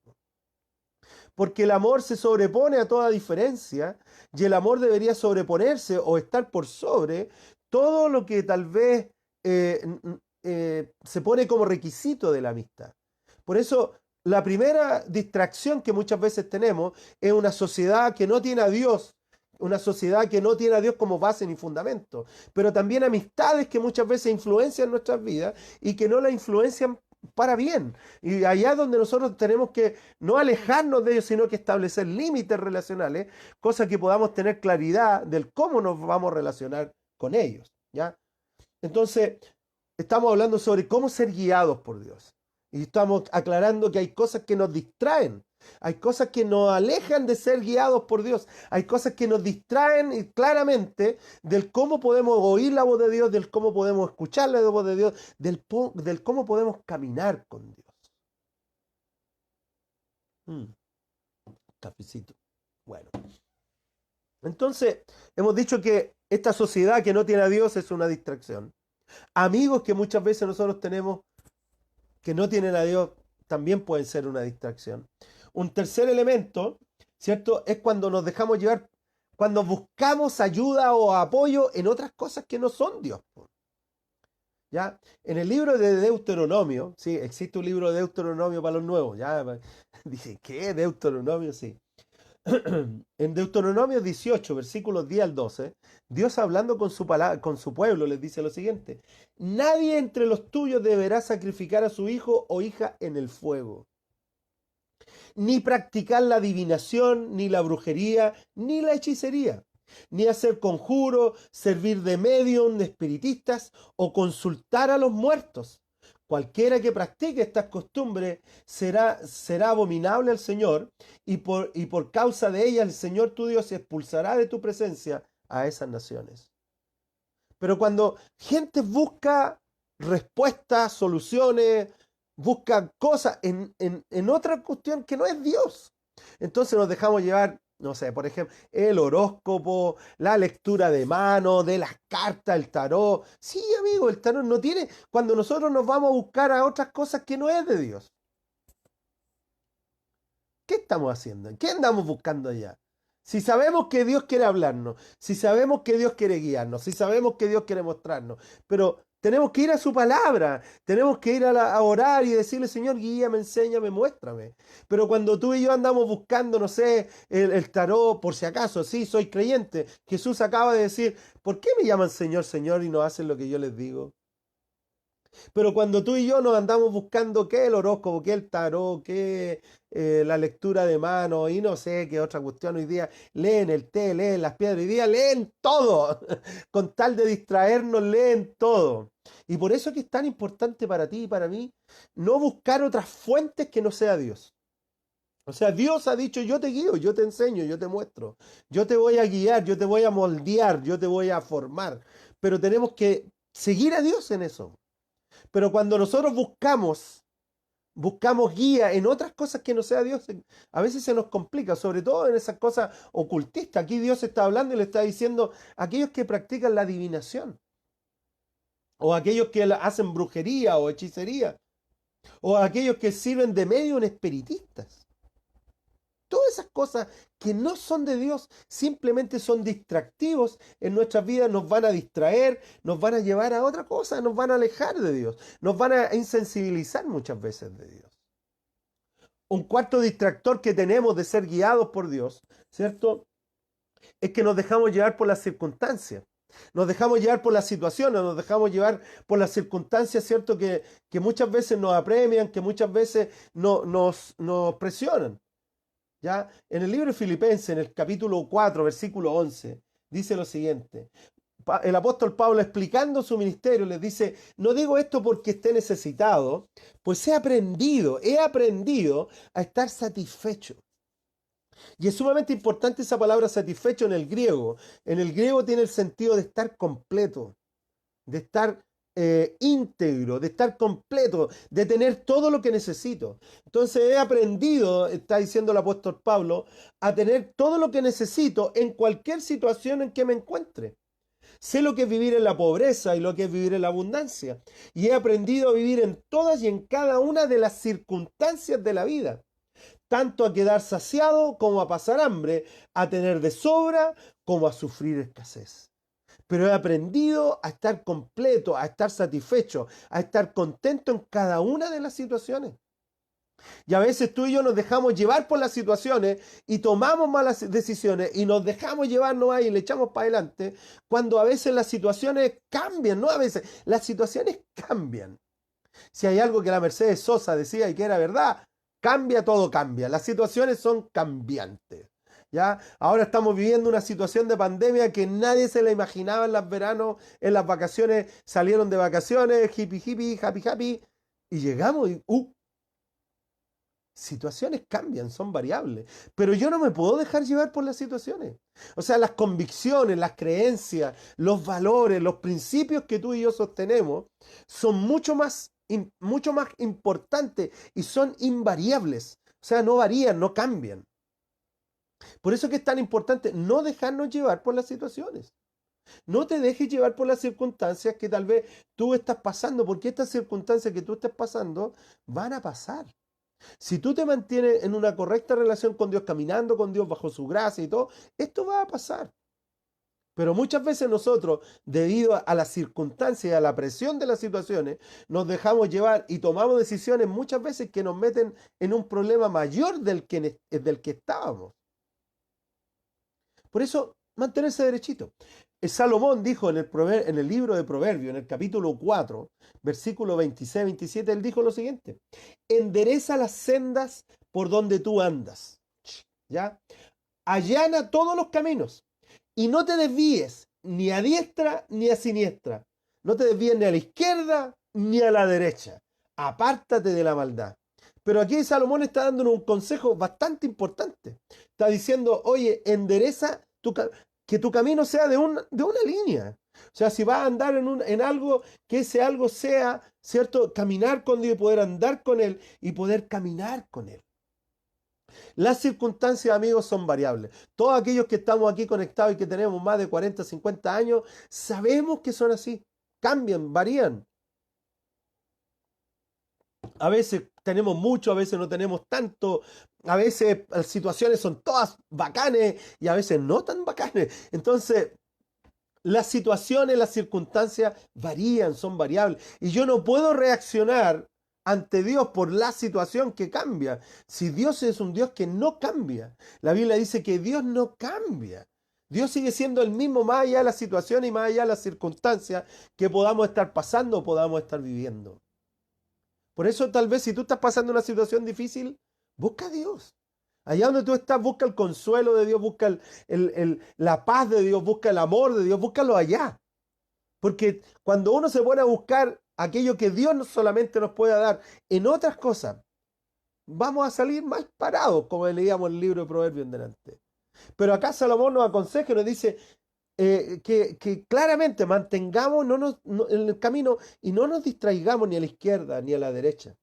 Porque el amor se sobrepone a toda diferencia y el amor debería sobreponerse o estar por sobre todo lo que tal vez se pone como requisito de la amistad. Por eso, la primera distracción que muchas veces tenemos es una sociedad que no tiene a Dios, una sociedad que no tiene a Dios como base ni fundamento, pero también amistades que muchas veces influencian nuestras vidas y que no la influencian para bien. Y allá es donde nosotros tenemos que no alejarnos de ellos, sino que establecer límites relacionales, cosa que podamos tener claridad del cómo nos vamos a relacionar con ellos, ¿ya? Entonces, estamos hablando sobre cómo ser guiados por Dios. Y estamos aclarando que hay cosas que nos distraen, hay cosas que nos alejan de ser guiados por Dios, hay cosas que nos distraen claramente del cómo podemos oír la voz de Dios, del cómo podemos escuchar la voz de Dios, del cómo podemos caminar con Dios. Cafecito. Bueno. Entonces, hemos dicho que esta sociedad que no tiene a Dios es una distracción. Amigos que muchas veces nosotros tenemos que no tienen a Dios también pueden ser una distracción. Un tercer elemento, ¿cierto? Es cuando nos dejamos llevar, cuando buscamos ayuda o apoyo en otras cosas que no son Dios. ¿Ya? En el libro de Deuteronomio, sí, existe un libro de Deuteronomio para los nuevos, ¿ya? Dice, ¿qué? Deuteronomio, sí. En Deuteronomio 18, versículos 10 al 12, Dios hablando con su pueblo les dice lo siguiente: nadie entre los tuyos deberá sacrificar a su hijo o hija en el fuego, ni practicar la adivinación, ni la brujería, ni la hechicería, ni hacer conjuros, servir de medium, de espiritistas o consultar a los muertos. Cualquiera que practique estas costumbres será abominable al Señor, y por causa de ellas el Señor tu Dios expulsará de tu presencia a esas naciones. Pero cuando gente busca respuestas, soluciones, busca cosas en otra cuestión que no es Dios, entonces nos dejamos llevar, no sé, por ejemplo, el horóscopo, la lectura de mano, de las cartas, el tarot. Sí, amigo, el tarot no tiene... Cuando nosotros nos vamos a buscar a otras cosas que no es de Dios, ¿qué estamos haciendo? ¿Qué andamos buscando allá? Si sabemos que Dios quiere hablarnos, si sabemos que Dios quiere guiarnos, si sabemos que Dios quiere mostrarnos, pero tenemos que ir a su palabra, tenemos que ir a orar y decirle, Señor, guíame, enséñame, muéstrame. Pero cuando tú y yo andamos buscando, no sé, el tarot, por si acaso, sí, soy creyente, Jesús acaba de decir, ¿por qué me llaman Señor, Señor y no hacen lo que yo les digo? Pero cuando tú y yo nos andamos buscando qué el horóscopo, qué el tarot, qué la lectura de mano y no sé qué otra cuestión hoy día, leen el té, leen las piedras, hoy día leen todo, con tal de distraernos, leen todo. Y por eso es que es tan importante para ti y para mí no buscar otras fuentes que no sea Dios. O sea, Dios ha dicho, yo te guío, yo te enseño, yo te muestro, yo te voy a guiar, yo te voy a moldear, yo te voy a formar. Pero tenemos que seguir a Dios en eso. Pero cuando nosotros buscamos guía en otras cosas que no sea Dios, a veces se nos complica, sobre todo en esas cosas ocultistas. Aquí Dios está hablando y le está diciendo a aquellos que practican la adivinación, o aquellos que hacen brujería o hechicería, o aquellos que sirven de medio en espiritistas. Todas esas cosas que no son de Dios, simplemente son distractivos en nuestras vidas, nos van a distraer, nos van a llevar a otra cosa, nos van a alejar de Dios, nos van a insensibilizar muchas veces de Dios. Un cuarto distractor que tenemos de ser guiados por Dios, ¿cierto? Es que nos dejamos llevar por las circunstancias. Nos dejamos llevar por las situaciones, nos dejamos llevar por las circunstancias, ¿cierto? Que muchas veces nos apremian, que muchas veces nos presionan. ¿Ya? En el libro de Filipenses, en el capítulo 4, versículo 11, dice lo siguiente. El apóstol Pablo, explicando su ministerio, les dice, no digo esto porque esté necesitado, pues he aprendido a estar satisfecho. Y es sumamente importante esa palabra satisfecho en el griego. En el griego tiene el sentido de estar completo, de estar íntegro, de estar completo, de tener todo lo que necesito. Entonces he aprendido, está diciendo el apóstol Pablo, a tener todo lo que necesito en cualquier situación en que me encuentre. Sé lo que es vivir en la pobreza y lo que es vivir en la abundancia. Y he aprendido a vivir en todas y en cada una de las circunstancias de la vida. Tanto a quedar saciado como a pasar hambre, a tener de sobra como a sufrir escasez. Pero he aprendido a estar completo, a estar satisfecho, a estar contento en cada una de las situaciones. Y a veces tú y yo nos dejamos llevar por las situaciones y tomamos malas decisiones y nos dejamos llevarnos ahí y le echamos para adelante, cuando a veces las situaciones cambian, no a veces, las situaciones cambian. Si hay algo que la Mercedes Sosa decía y que era verdad, cambia, todo cambia. Las situaciones son cambiantes. ¿Ya? Ahora estamos viviendo una situación de pandemia que nadie se la imaginaba en los veranos, en las vacaciones, salieron de vacaciones, hippie, hippie, happy, happy, y llegamos y, situaciones cambian, son variables, pero yo no me puedo dejar llevar por las situaciones. O sea, las convicciones, las creencias, los valores, los principios que tú y yo sostenemos son mucho más importantes y son invariables. O sea, no varían, no cambian. Por eso es que es tan importante no dejarnos llevar por las situaciones. No te dejes llevar por las circunstancias que tal vez tú estás pasando, porque estas circunstancias que tú estás pasando van a pasar. Si tú te mantienes en una correcta relación con Dios, caminando con Dios bajo su gracia y todo, esto va a pasar. Pero muchas veces nosotros, debido a las circunstancias y a la presión de las situaciones, nos dejamos llevar y tomamos decisiones muchas veces que nos meten en un problema mayor del que estábamos. Por eso, mantenerse derechito. Salomón dijo en el libro de Proverbios, en el capítulo 4, versículo 26-27, él dijo lo siguiente: endereza las sendas por donde tú andas, ¿ya? Allana todos los caminos y no te desvíes ni a diestra ni a siniestra. No te desvíes ni a la izquierda ni a la derecha. Apártate de la maldad. Pero aquí Salomón está dándonos un consejo bastante importante. Está diciendo, oye, endereza que tu camino sea de una línea. O sea, si vas a andar en algo, que ese algo sea, ¿cierto? Caminar con Dios y poder andar con Él y poder caminar con Él. Las circunstancias, amigos, son variables. Todos aquellos que estamos aquí conectados y que tenemos más de 40, 50 años, sabemos que son así. Cambian, varían. A veces tenemos mucho, a veces no tenemos tanto, a veces las situaciones son todas bacanes y a veces no tan bacanes. Entonces, las situaciones, las circunstancias varían, son variables. Y yo no puedo reaccionar ante Dios por la situación que cambia. Si Dios es un Dios que no cambia, la Biblia dice que Dios no cambia. Dios sigue siendo el mismo más allá de las situaciones y más allá de las circunstancias que podamos estar pasando o podamos estar viviendo. Por eso tal vez si tú estás pasando una situación difícil, busca a Dios. Allá donde tú estás, busca el consuelo de Dios, busca la paz de Dios, busca el amor de Dios, búscalo allá. Porque cuando uno se pone a buscar aquello que Dios no solamente nos puede dar en otras cosas, vamos a salir mal parados, como leíamos el libro de Proverbios en delante. Pero acá Salomón nos aconseja y nos dice que claramente mantengamos en el camino y no nos distraigamos ni a la izquierda ni a la derecha.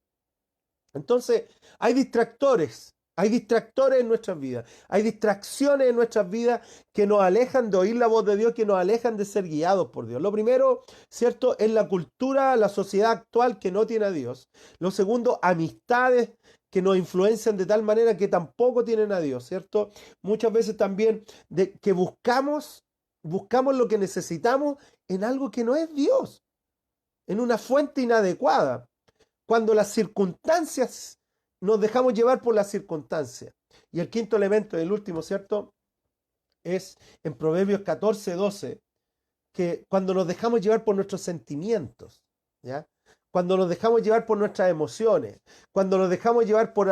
Entonces, hay distractores en nuestras vidas, hay distracciones en nuestras vidas que nos alejan de oír la voz de Dios, que nos alejan de ser guiados por Dios. Lo primero, ¿cierto?, es la cultura, la sociedad actual que no tiene a Dios. Lo segundo, amistades que nos influencian de tal manera que tampoco tienen a Dios, ¿cierto? Muchas veces también que buscamos lo que necesitamos en algo que no es Dios, en una fuente inadecuada. Cuando las circunstancias, nos dejamos llevar por las circunstancias. Y el quinto elemento, el último, ¿cierto?, es en Proverbios 14:12, que cuando nos dejamos llevar por nuestros sentimientos, ¿ya? Cuando nos dejamos llevar por nuestras emociones, cuando nos dejamos llevar por,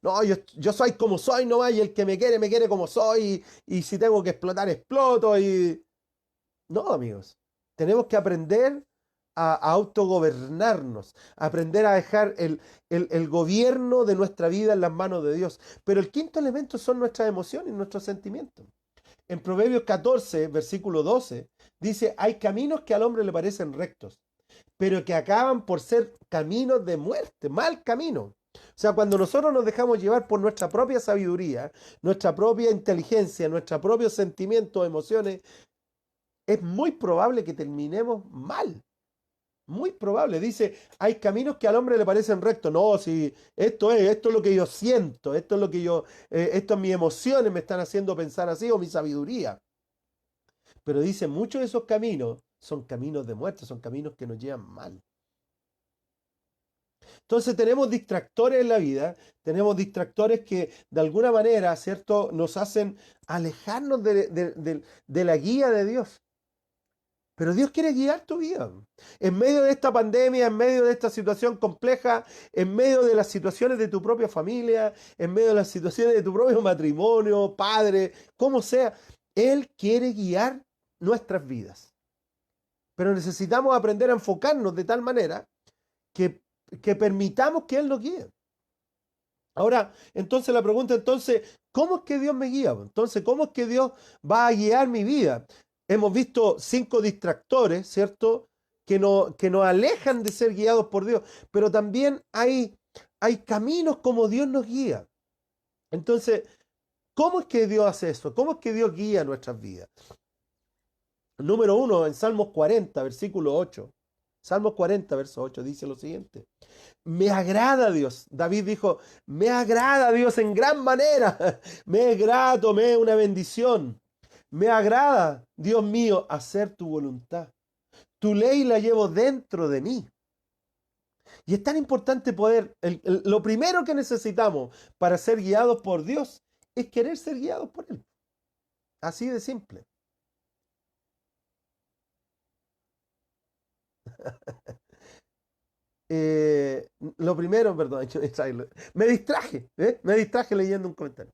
no, yo soy como soy nomás y el que me quiere como soy y si tengo que explotar, exploto. No, amigos, tenemos que aprender a autogobernarnos, a aprender a dejar el gobierno de nuestra vida en las manos de Dios. Pero el quinto elemento son nuestras emociones y nuestros sentimientos. En Proverbios 14, versículo 12, dice, hay caminos que al hombre le parecen rectos, pero que acaban por ser caminos de muerte, mal camino. O sea, cuando nosotros nos dejamos llevar por nuestra propia sabiduría, nuestra propia inteligencia, nuestros propios sentimientos, emociones, es muy probable que terminemos mal. Muy probable. Dice, hay caminos que al hombre le parecen rectos. No, si esto es lo que yo siento, esto es lo que esto mis emociones me están haciendo pensar así, o mi sabiduría. Pero dice, muchos de esos caminos son caminos de muerte, son caminos que nos llevan mal. Entonces tenemos distractores en la vida, tenemos distractores que de alguna manera, ¿cierto?, nos hacen alejarnos de la guía de Dios. Pero Dios quiere guiar tu vida. En medio de esta pandemia, en medio de esta situación compleja, en medio de las situaciones de tu propia familia, en medio de las situaciones de tu propio matrimonio, padre, como sea, Él quiere guiar nuestras vidas. Pero necesitamos aprender a enfocarnos de tal manera que permitamos que Él nos guíe. Ahora, entonces la pregunta, ¿cómo es que Dios me guía? Entonces, ¿cómo es que Dios va a guiar mi vida? Hemos visto 5 distractores, ¿cierto?, que nos alejan de ser guiados por Dios, pero también hay caminos como Dios nos guía. Entonces, ¿cómo es que Dios hace eso? ¿Cómo es que Dios guía nuestras vidas? Número 1, en Salmos 40, versículo 8. Salmos 40, verso 8, dice lo siguiente. Me agrada Dios. David dijo, me agrada Dios en gran manera. Me es grato, me es una bendición. Me agrada, Dios mío, hacer tu voluntad. Tu ley la llevo dentro de mí. Y es tan importante poder, lo primero que necesitamos para ser guiados por Dios es querer ser guiados por Él. Así de simple. Lo primero, perdón, me distraje leyendo un comentario.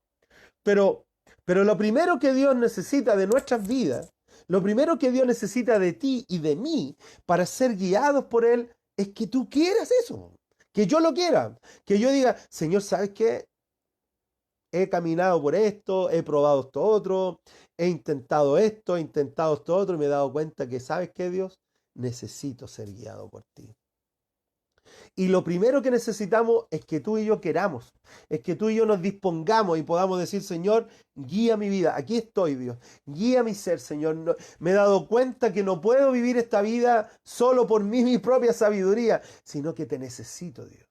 Pero lo primero que Dios necesita de nuestras vidas, lo primero que Dios necesita de ti y de mí para ser guiados por Él es que tú quieras eso, que yo lo quiera, que yo diga, Señor, ¿sabes qué? He caminado por esto, he probado esto otro, he intentado esto otro y me he dado cuenta que, ¿sabes qué, Dios? Necesito ser guiado por ti. Y lo primero que necesitamos es que tú y yo queramos, es que tú y yo nos dispongamos y podamos decir, Señor, guía mi vida, aquí estoy, Dios, guía mi ser, Señor. No, me he dado cuenta que no puedo vivir esta vida solo por mí, mi propia sabiduría, sino que te necesito, Dios.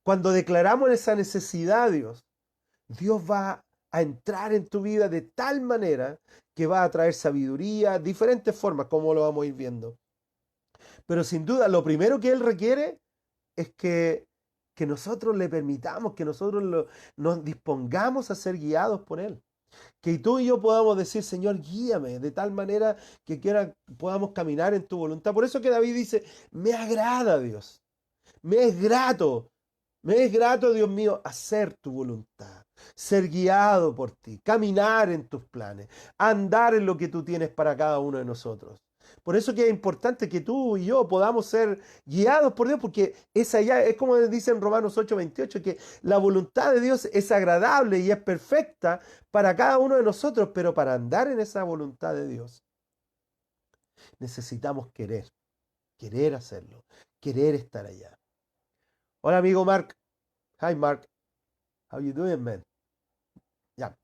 Cuando declaramos esa necesidad, Dios va a entrar en tu vida de tal manera que va a traer sabiduría, diferentes formas, como lo vamos a ir viendo. Pero sin duda, lo primero que Él requiere es que nosotros le permitamos, que nosotros nos dispongamos a ser guiados por Él. Que tú y yo podamos decir, Señor, guíame de tal manera que podamos caminar en tu voluntad. Por eso que David dice, me agrada Dios, me es grato, Dios mío, hacer tu voluntad, ser guiado por ti, caminar en tus planes, andar en lo que tú tienes para cada uno de nosotros. Por eso que es importante que tú y yo podamos ser guiados por Dios, porque esa ya es como dice en Romanos 8:28, que la voluntad de Dios es agradable y es perfecta para cada uno de nosotros, pero para andar en esa voluntad de Dios necesitamos querer hacerlo, querer estar allá. Hola amigo Mark. Hi Mark. How you doing, man?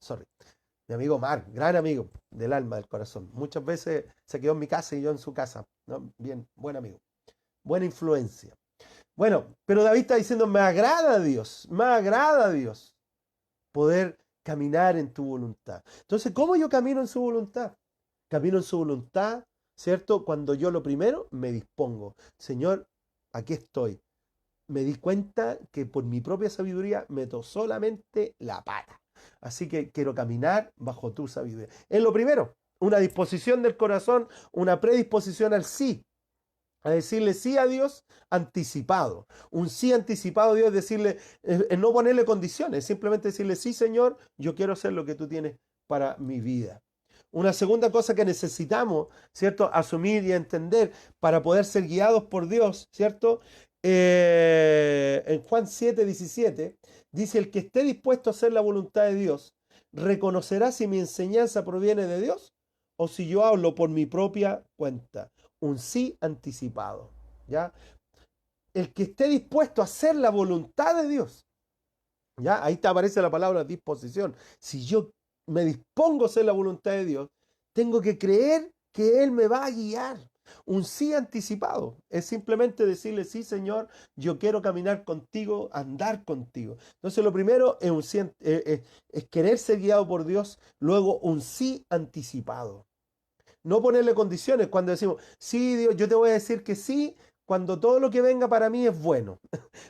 Sorry. Mi amigo Mark, gran amigo del alma, del corazón. Muchas veces se quedó en mi casa y yo en su casa, ¿no? Bien, buen amigo. Buena influencia. Bueno, pero David está diciendo, me agrada Dios poder caminar en tu voluntad. Entonces, ¿cómo yo camino en su voluntad? Camino en su voluntad, ¿cierto? Cuando yo lo primero me dispongo. Señor, aquí estoy. Me di cuenta que por mi propia sabiduría meto solamente la pata. Así que quiero caminar bajo tu sabiduría. Es lo primero, una disposición del corazón, una predisposición al sí. A decirle sí a Dios anticipado. Un sí anticipado a Dios, decirle, no ponerle condiciones, simplemente decirle, sí Señor, yo quiero hacer lo que tú tienes para mi vida. Una segunda cosa que necesitamos, ¿cierto? Asumir y entender para poder ser guiados por Dios, ¿cierto? En Juan 7:17 dice, el que esté dispuesto a hacer la voluntad de Dios, reconocerá si mi enseñanza proviene de Dios o si yo hablo por mi propia cuenta. Un sí anticipado, ¿ya? El que esté dispuesto a hacer la voluntad de Dios, ¿ya? Ahí te aparece la palabra disposición. Si yo me dispongo a hacer la voluntad de Dios, tengo que creer que Él me va a guiar. Un sí anticipado es simplemente decirle, sí Señor, yo quiero caminar contigo, andar contigo. Entonces lo primero es, es querer ser guiado por Dios, luego un sí anticipado. No ponerle condiciones cuando decimos, sí Dios, yo te voy a decir que sí, cuando todo lo que venga para mí es bueno.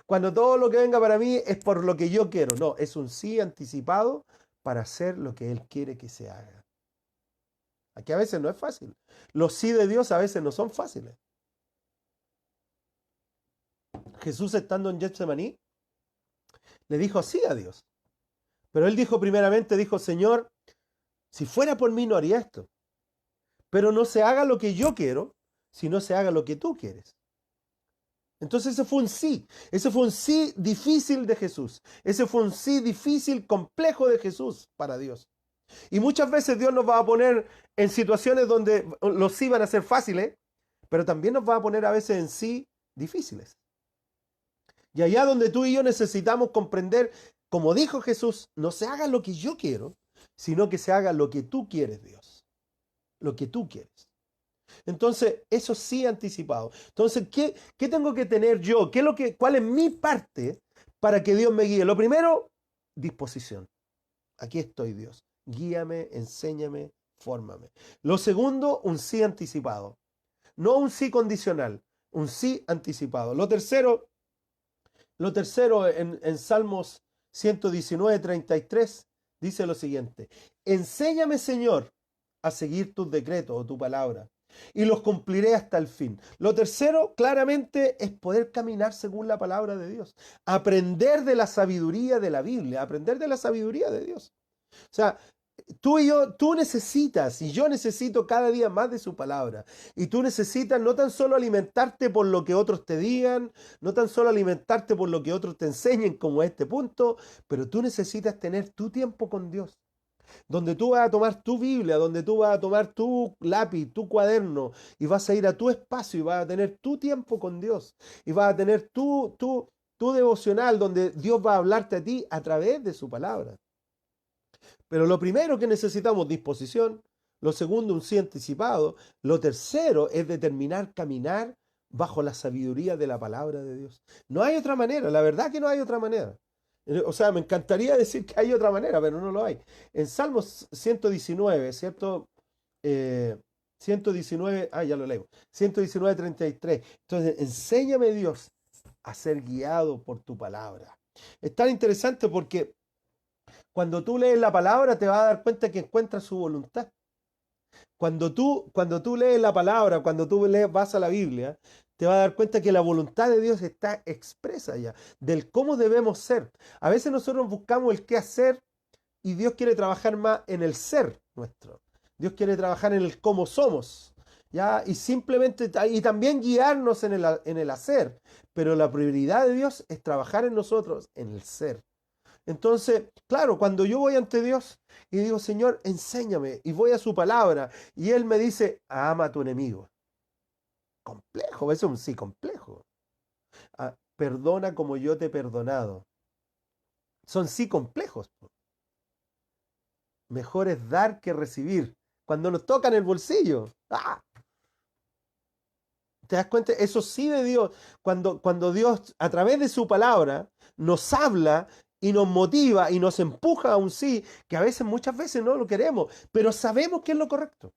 Cuando todo lo que venga para mí es por lo que yo quiero. No, es un sí anticipado para hacer lo que Él quiere que se haga. Aquí a veces no es fácil. Los sí de Dios a veces no son fáciles. Jesús, estando en Getsemaní, le dijo sí a Dios. Pero Él dijo primeramente, dijo, Señor, si fuera por mí no haría esto. Pero no se haga lo que yo quiero, sino se haga lo que tú quieres. Entonces ese fue un sí difícil de Jesús. Ese fue un sí difícil, complejo de Jesús para Dios. Y muchas veces Dios nos va a poner en situaciones donde los sí van a ser fáciles, pero también nos va a poner a veces en sí difíciles. Y allá donde tú y yo necesitamos comprender, como dijo Jesús, no se haga lo que yo quiero, sino que se haga lo que tú quieres, Dios. Lo que tú quieres. Entonces, eso sí anticipado. Entonces, ¿qué tengo que tener yo? ¿Cuál es mi parte para que Dios me guíe? Lo primero, disposición. Aquí estoy, Dios. Guíame, enséñame, fórmame. Lo segundo, un sí anticipado. No un sí condicional, un sí anticipado. Lo tercero en Salmos 119:33 dice lo siguiente. Enséñame, Señor, a seguir tus decretos o tu palabra, y los cumpliré hasta el fin. Lo tercero, claramente, es poder caminar según la palabra de Dios. Aprender de la sabiduría de la Biblia, aprender de la sabiduría de Dios. O sea, tú y yo, tú necesitas, y yo necesito cada día más de su palabra. Y tú necesitas no tan solo alimentarte por lo que otros te digan, no tan solo alimentarte por lo que otros te enseñen como a este punto, pero tú necesitas tener tu tiempo con Dios. Donde tú vas a tomar tu Biblia, donde tú vas a tomar tu lápiz, tu cuaderno, y vas a ir a tu espacio y vas a tener tu tiempo con Dios. Y vas a tener tu devocional donde Dios va a hablarte a ti a través de su palabra. Pero lo primero que necesitamos, disposición. Lo segundo, un sí anticipado. Lo tercero es determinar caminar bajo la sabiduría de la palabra de Dios. No hay otra manera, la verdad que no hay otra manera. O sea, me encantaría decir que hay otra manera, pero no lo hay. En Salmos 119, ¿cierto? 119, ya lo leo. 119, 33. Entonces, enséñame Dios a ser guiado por tu palabra. Es tan interesante porque cuando tú lees la palabra te vas a dar cuenta que encuentras su voluntad. Cuando tú lees la palabra, cuando tú vas a la Biblia, te vas a dar cuenta que la voluntad de Dios está expresa ya, del cómo debemos ser. A veces nosotros buscamos el qué hacer y Dios quiere trabajar más en el ser nuestro. Dios quiere trabajar en el cómo somos, ¿ya? Y simplemente, y también guiarnos en el hacer. Pero la prioridad de Dios es trabajar en nosotros, en el ser. Entonces, claro, cuando yo voy ante Dios y digo, Señor, enséñame, y voy a su palabra, y Él me dice, ama a tu enemigo. Complejo, eso es un sí complejo. Perdona como yo te he perdonado. Son sí complejos. Mejor es dar que recibir. Cuando nos tocan el bolsillo. ¿Te das cuenta? Eso sí de Dios. Cuando Dios, a través de su palabra, nos habla y nos motiva y nos empuja a un sí, que a veces, muchas veces no lo queremos, pero sabemos que es lo correcto.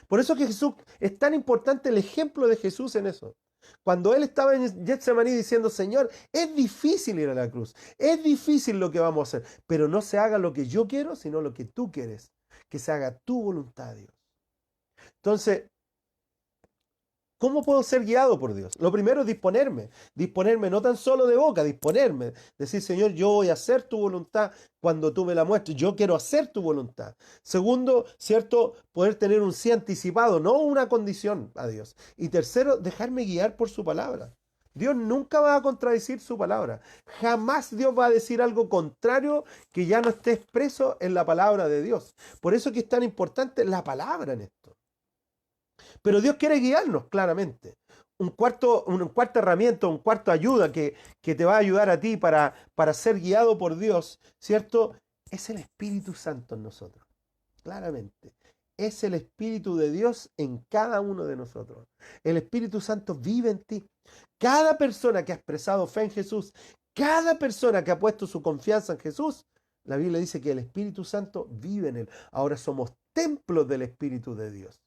Por eso que Jesús, es tan importante el ejemplo de Jesús en eso. Cuando Él estaba en Getsemaní diciendo, Señor, es difícil ir a la cruz, es difícil lo que vamos a hacer, pero no se haga lo que yo quiero, sino lo que tú quieres, que se haga tu voluntad, Dios. Entonces, ¿cómo puedo ser guiado por Dios? Lo primero es disponerme no tan solo de boca, disponerme, decir, Señor, yo voy a hacer tu voluntad cuando tú me la muestres, yo quiero hacer tu voluntad. Segundo, ¿cierto? Poder tener un sí anticipado, no una condición a Dios. Y tercero, dejarme guiar por su palabra. Dios nunca va a contradecir su palabra. Jamás Dios va a decir algo contrario que ya no esté expreso en la palabra de Dios. Por eso que es tan importante la palabra en esto. Pero Dios quiere guiarnos, claramente. Una cuarta herramienta, un cuarto ayuda que te va a ayudar a ti para ser guiado por Dios, ¿cierto? Es el Espíritu Santo en nosotros, claramente. Es el Espíritu de Dios en cada uno de nosotros. El Espíritu Santo vive en ti. Cada persona que ha expresado fe en Jesús, cada persona que ha puesto su confianza en Jesús, la Biblia dice que el Espíritu Santo vive en él. Ahora somos templos del Espíritu de Dios.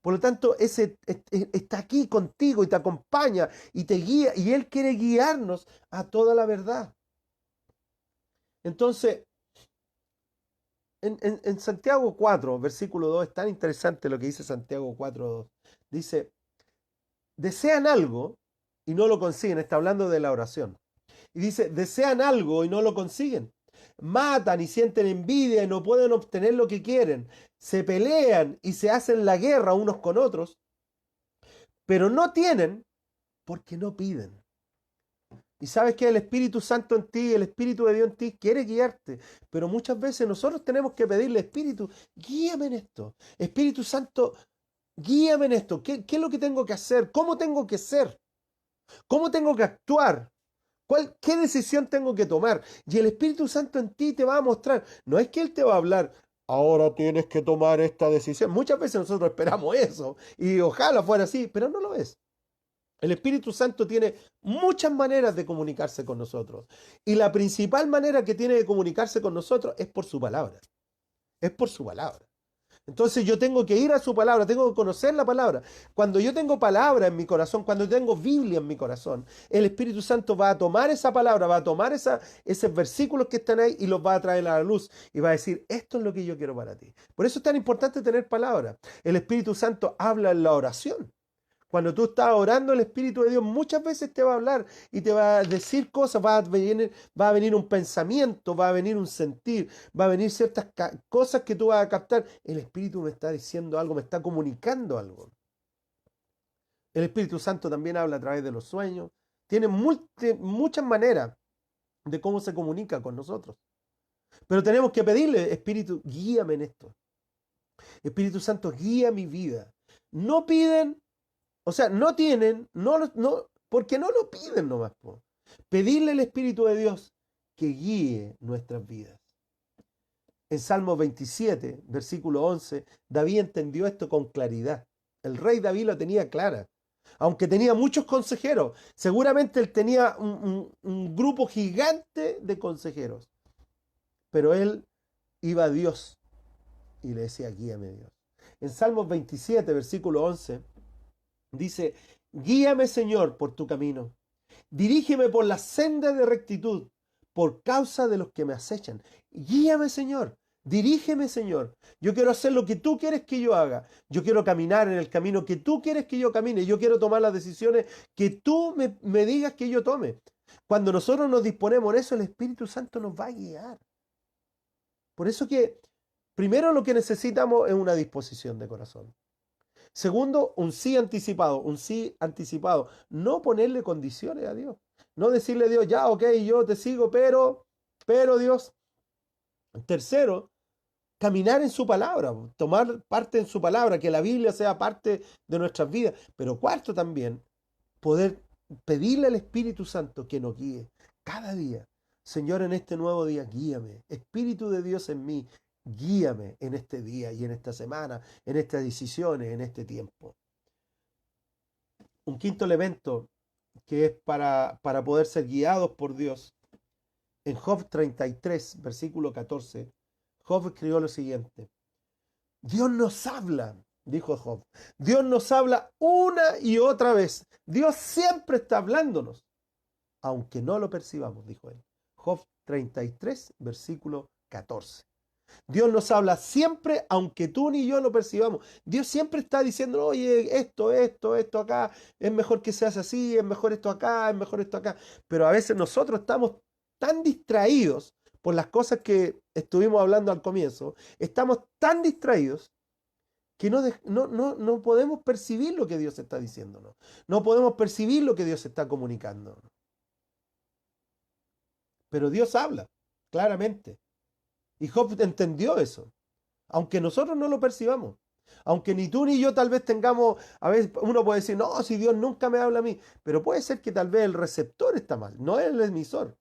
Por lo tanto, ese está aquí contigo y te acompaña y te guía, y Él quiere guiarnos a toda la verdad. Entonces, en Santiago 4, versículo 2, es tan interesante lo que dice Santiago 4, 2. Dice, desean algo y no lo consiguen. Está hablando de la oración. Y dice, desean algo y no lo consiguen. Matan y sienten envidia y no pueden obtener lo que quieren. Se pelean y se hacen la guerra unos con otros, pero no tienen porque no piden. Y sabes que el Espíritu Santo en ti, el Espíritu de Dios en ti quiere guiarte, pero muchas veces nosotros tenemos que pedirle, Espíritu, guíame en esto. Espíritu Santo, guíame en esto. ¿Qué es lo que tengo que hacer? ¿Cómo tengo que ser? ¿Cómo tengo que actuar? ¿Qué decisión tengo que tomar? Y el Espíritu Santo en ti te va a mostrar. No es que Él te va a hablar, ahora tienes que tomar esta decisión. Muchas veces nosotros esperamos eso y ojalá fuera así, pero no lo es. El Espíritu Santo tiene muchas maneras de comunicarse con nosotros. Y la principal manera que tiene de comunicarse con nosotros es por su palabra. Es por su palabra. Entonces yo tengo que ir a su palabra, tengo que conocer la palabra. Cuando yo tengo palabra en mi corazón, cuando tengo Biblia en mi corazón, el Espíritu Santo va a tomar esa palabra, va a tomar esos versículos que están ahí y los va a traer a la luz y va a decir, esto es lo que yo quiero para ti. Por eso es tan importante tener palabra. El Espíritu Santo habla en la oración. Cuando tú estás orando, el Espíritu de Dios muchas veces te va a hablar y te va a decir cosas, va a venir un pensamiento, va a venir un sentir, va a venir ciertas cosas que tú vas a captar. El Espíritu me está diciendo algo, me está comunicando algo. El Espíritu Santo también habla a través de los sueños. Tiene muchas maneras de cómo se comunica con nosotros. Pero tenemos que pedirle, Espíritu, guíame en esto. Espíritu Santo, guía mi vida. No piden. O sea, no tienen, porque no lo piden nomás. Pedirle al Espíritu de Dios que guíe nuestras vidas. En Salmo 27, versículo 11, David entendió esto con claridad. El rey David lo tenía clara. Aunque tenía muchos consejeros, seguramente él tenía un grupo gigante de consejeros. Pero él iba a Dios y le decía, guíame Dios. En Salmos 27, versículo 11, dice, guíame Señor por tu camino, dirígeme por la senda de rectitud, por causa de los que me acechan. Guíame Señor, dirígeme Señor. Yo quiero hacer lo que tú quieres que yo haga. Yo quiero caminar en el camino que tú quieres que yo camine. Yo quiero tomar las decisiones que tú me digas que yo tome. Cuando nosotros nos disponemos en eso, el Espíritu Santo nos va a guiar. Por eso que primero lo que necesitamos es una disposición de corazón. Segundo, un sí anticipado, un sí anticipado. No ponerle condiciones a Dios. No decirle a Dios, ya, ok, yo te sigo, pero Dios. Tercero, caminar en su palabra, tomar parte en su palabra, que la Biblia sea parte de nuestras vidas. Pero cuarto también, poder pedirle al Espíritu Santo que nos guíe cada día. Señor, en este nuevo día, guíame. Espíritu de Dios en mí, guíame en este día y en esta semana, en estas decisiones, en este tiempo. Un quinto elemento que es para poder ser guiados por Dios. En Job 33, versículo 14, Job escribió lo siguiente. Dios nos habla, dijo Job. Dios nos habla una y otra vez. Dios siempre está hablándonos, aunque no lo percibamos, dijo él. Job 33, versículo 14. Dios nos habla siempre, aunque tú ni yo lo percibamos. Dios siempre está diciendo, oye, esto acá, es mejor que seas así, es mejor esto acá, es mejor esto acá. Pero a veces nosotros estamos tan distraídos por las cosas que estuvimos hablando al comienzo, estamos tan distraídos que no podemos percibir lo que Dios está diciéndonos. No podemos percibir lo que Dios está comunicando. Pero Dios habla, claramente. Y Job entendió eso, aunque nosotros no lo percibamos. Aunque ni tú ni yo tal vez tengamos, a veces uno puede decir, no, si Dios nunca me habla a mí, pero puede ser que tal vez el receptor está mal, no el emisor.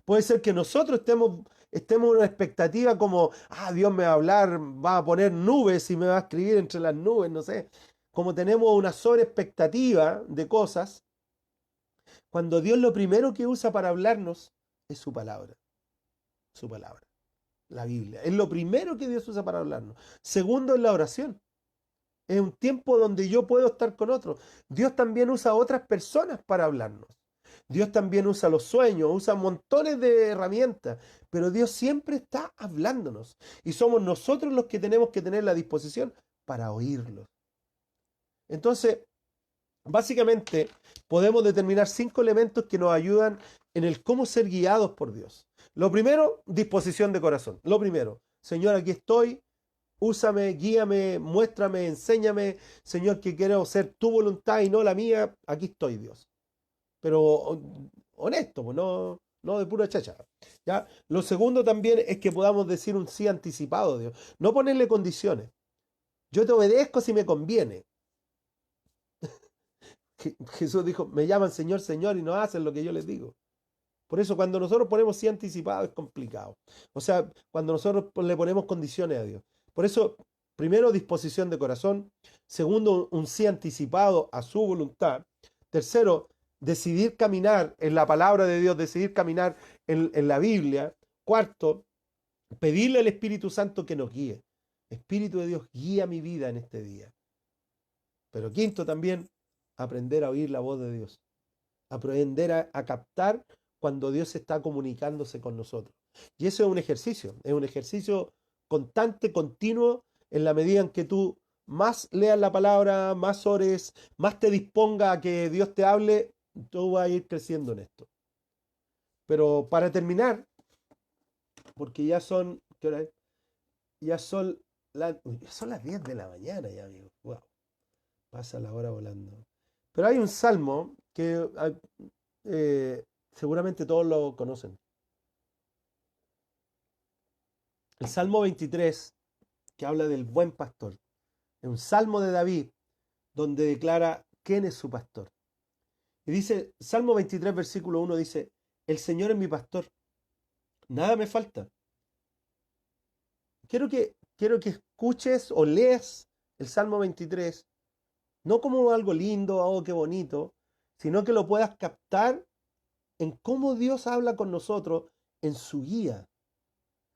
Puede ser que nosotros estemos en una expectativa como, Dios me va a hablar, va a poner nubes y me va a escribir entre las nubes, no sé. Como tenemos una sobreexpectativa de cosas, cuando Dios lo primero que usa para hablarnos es su palabra, la Biblia. Es lo primero que Dios usa para hablarnos. Segundo es la oración. Es un tiempo donde yo puedo estar con otros. Dios también usa a otras personas para hablarnos. Dios también usa los sueños, usa montones de herramientas, pero Dios siempre está hablándonos. Y somos nosotros los que tenemos que tener la disposición para oírlos. Entonces, básicamente, podemos determinar 5 elementos que nos ayudan en el cómo ser guiados por Dios. Lo primero, disposición de corazón. Lo primero, Señor, aquí estoy, úsame, guíame, muéstrame, enséñame. Señor, que quiero ser tu voluntad y no la mía. Aquí estoy, Dios. Pero honesto, pues no de pura chacha. ¿Ya? Lo segundo también es que podamos decir un sí anticipado a Dios. No ponerle condiciones. Yo te obedezco si me conviene. Jesús dijo, me llaman Señor, Señor y no hacen lo que yo les digo. Por eso cuando nosotros ponemos sí anticipado es complicado. O sea, cuando nosotros le ponemos condiciones a Dios. Por eso, primero, disposición de corazón. Segundo, un sí anticipado a su voluntad. Tercero, decidir caminar en la palabra de Dios, decidir caminar en la Biblia. Cuarto, pedirle al Espíritu Santo que nos guíe. Espíritu de Dios, guía mi vida en este día. Pero quinto también, aprender a oír la voz de Dios. Aprender a captar cuando Dios está comunicándose con nosotros. Y eso es un ejercicio constante, continuo, en la medida en que tú más leas la palabra, más ores, más te disponga a que Dios te hable, tú vas a ir creciendo en esto. Pero para terminar, porque ya son, ¿qué hora es? Ya son, son las 10 de la mañana ya, amigo. Wow, pasa la hora volando. Pero hay un salmo que seguramente todos lo conocen. El Salmo 23, que habla del buen pastor. Es un salmo de David, donde declara quién es su pastor. Y dice, Salmo 23, versículo 1 dice, el Señor es mi pastor, nada me falta. Quiero que escuches o leas el Salmo 23 No como algo lindo, oh, qué bonito, sino que lo puedas captar en cómo Dios habla con nosotros en su guía.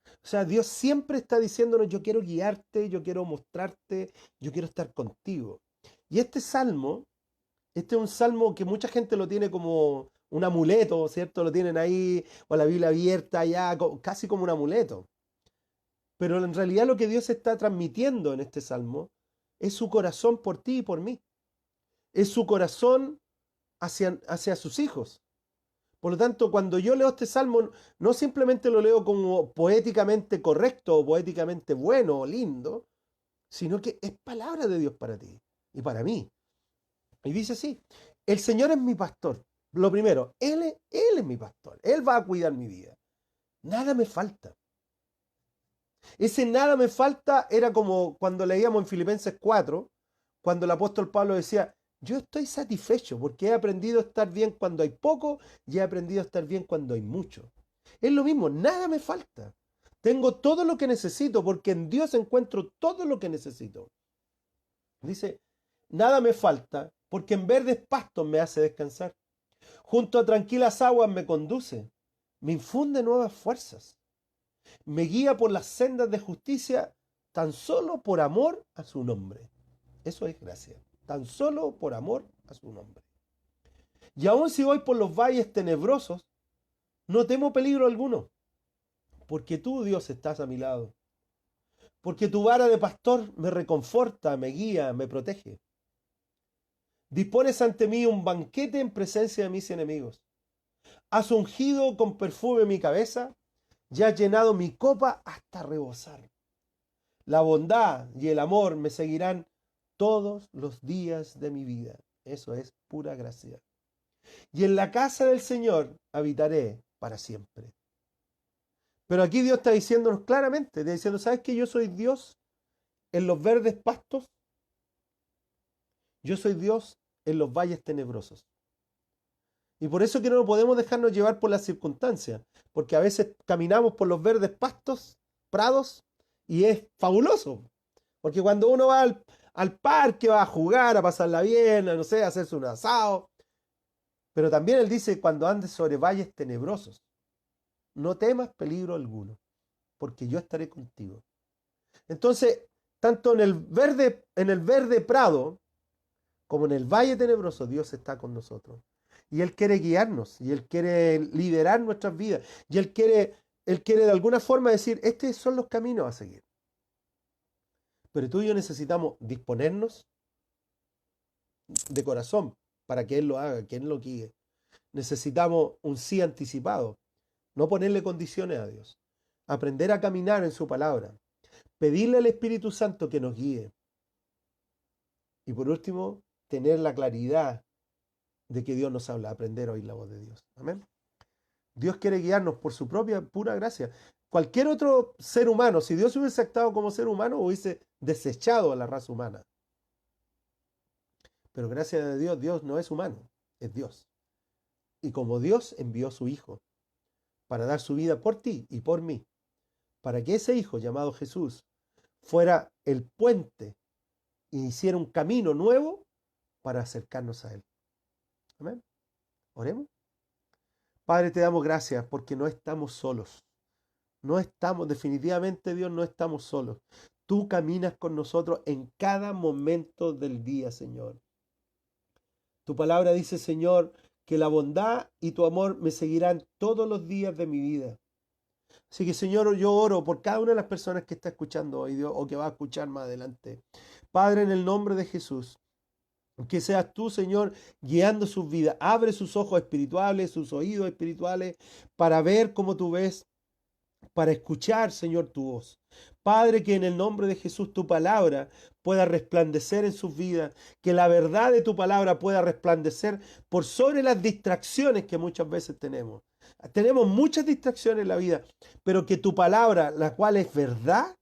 O sea, Dios siempre está diciéndonos, yo quiero guiarte, yo quiero mostrarte, yo quiero estar contigo. Y este es un salmo que mucha gente lo tiene como un amuleto, ¿cierto? Lo tienen ahí, o la Biblia abierta ya, casi como un amuleto. Pero en realidad lo que Dios está transmitiendo en este salmo es su corazón por ti y por mí. Es su corazón hacia sus hijos. Por lo tanto, cuando yo leo este salmo, no simplemente lo leo como poéticamente correcto o poéticamente bueno o lindo, sino que es palabra de Dios para ti y para mí. Y dice así, el Señor es mi pastor. Lo primero, Él es mi pastor. Él va a cuidar mi vida. Nada me falta. Ese nada me falta era como cuando leíamos en Filipenses 4, cuando el apóstol Pablo decía, yo estoy satisfecho porque he aprendido a estar bien cuando hay poco y he aprendido a estar bien cuando hay mucho. Es lo mismo, nada me falta. Tengo todo lo que necesito porque en Dios encuentro todo lo que necesito. Dice, nada me falta porque en verdes pastos me hace descansar. Junto a tranquilas aguas me conduce, me infunde nuevas fuerzas. Me guía por las sendas de justicia tan solo por amor a su nombre. Eso es gracia. Tan solo por amor a su nombre. Y aun si voy por los valles tenebrosos, no temo peligro alguno, porque tú, Dios, estás a mi lado. Porque tu vara de pastor me reconforta, me guía, me protege. Dispones ante mí un banquete en presencia de mis enemigos. Has ungido con perfume mi cabeza y has llenado mi copa hasta rebosar. La bondad y el amor me seguirán todos los días de mi vida. Eso es pura gracia. Y en la casa del Señor habitaré para siempre. Pero aquí Dios está diciéndonos claramente, está diciendo, ¿sabes que yo soy Dios en los verdes pastos? Yo soy Dios en los valles tenebrosos. Y por eso que no podemos dejarnos llevar por las circunstancias, porque a veces caminamos por los verdes pastos, prados, y es fabuloso. Porque cuando uno va al parque, va a jugar, a pasarla bien, a no sé, a hacerse un asado. Pero también él dice, cuando andes sobre valles tenebrosos, no temas peligro alguno, porque yo estaré contigo. Entonces, tanto en el verde prado, como en el valle tenebroso, Dios está con nosotros. Y Él quiere guiarnos, y Él quiere liderar nuestras vidas, y Él quiere de alguna forma decir, estos son los caminos a seguir. Pero tú y yo necesitamos disponernos de corazón para que Él lo haga, que Él lo guíe. Necesitamos un sí anticipado, no ponerle condiciones a Dios. Aprender a caminar en su palabra, pedirle al Espíritu Santo que nos guíe. Y por último, tener la claridad de que Dios nos habla, aprender a oír la voz de Dios. Amén. Dios quiere guiarnos por su propia pura gracia. Cualquier otro ser humano, si Dios hubiese actuado como ser humano, hubiese desechado a la raza humana. Pero gracias a Dios, Dios no es humano, es Dios. Y como Dios envió a su Hijo para dar su vida por ti y por mí, para que ese Hijo llamado Jesús fuera el puente e hiciera un camino nuevo para acercarnos a Él. Amén. Oremos. Padre, te damos gracias porque no estamos solos. No estamos, definitivamente Dios, no estamos solos. Tú caminas con nosotros en cada momento del día, Señor. Tu palabra dice, Señor, que la bondad y tu amor me seguirán todos los días de mi vida. Así que, Señor, yo oro por cada una de las personas que está escuchando hoy, Dios, o que va a escuchar más adelante. Padre, en el nombre de Jesús, que seas tú, Señor, guiando sus vidas. Abre sus ojos espirituales, sus oídos espirituales, para ver como tú ves, para escuchar, Señor, tu voz. Padre, que en el nombre de Jesús tu palabra pueda resplandecer en sus vidas, que la verdad de tu palabra pueda resplandecer por sobre las distracciones que muchas veces tenemos. Tenemos muchas distracciones en la vida, pero que tu palabra, la cual es verdad,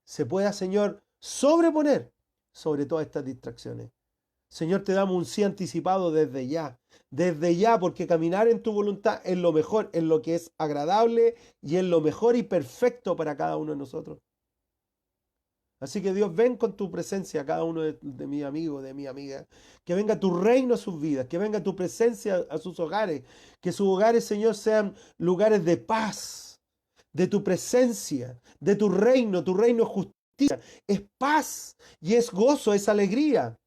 se pueda, Señor, sobreponer sobre todas estas distracciones. Señor, te damos un sí anticipado desde ya, porque caminar en tu voluntad es lo mejor, es lo que es agradable y es lo mejor y perfecto para cada uno de nosotros. Así que Dios, ven con tu presencia a cada uno de mis amigos, de mi amiga. Que venga tu reino a sus vidas, que venga tu presencia a sus hogares. Que sus hogares, Señor, sean lugares de paz, de tu presencia, de tu reino es justicia, es paz y es gozo, es alegría.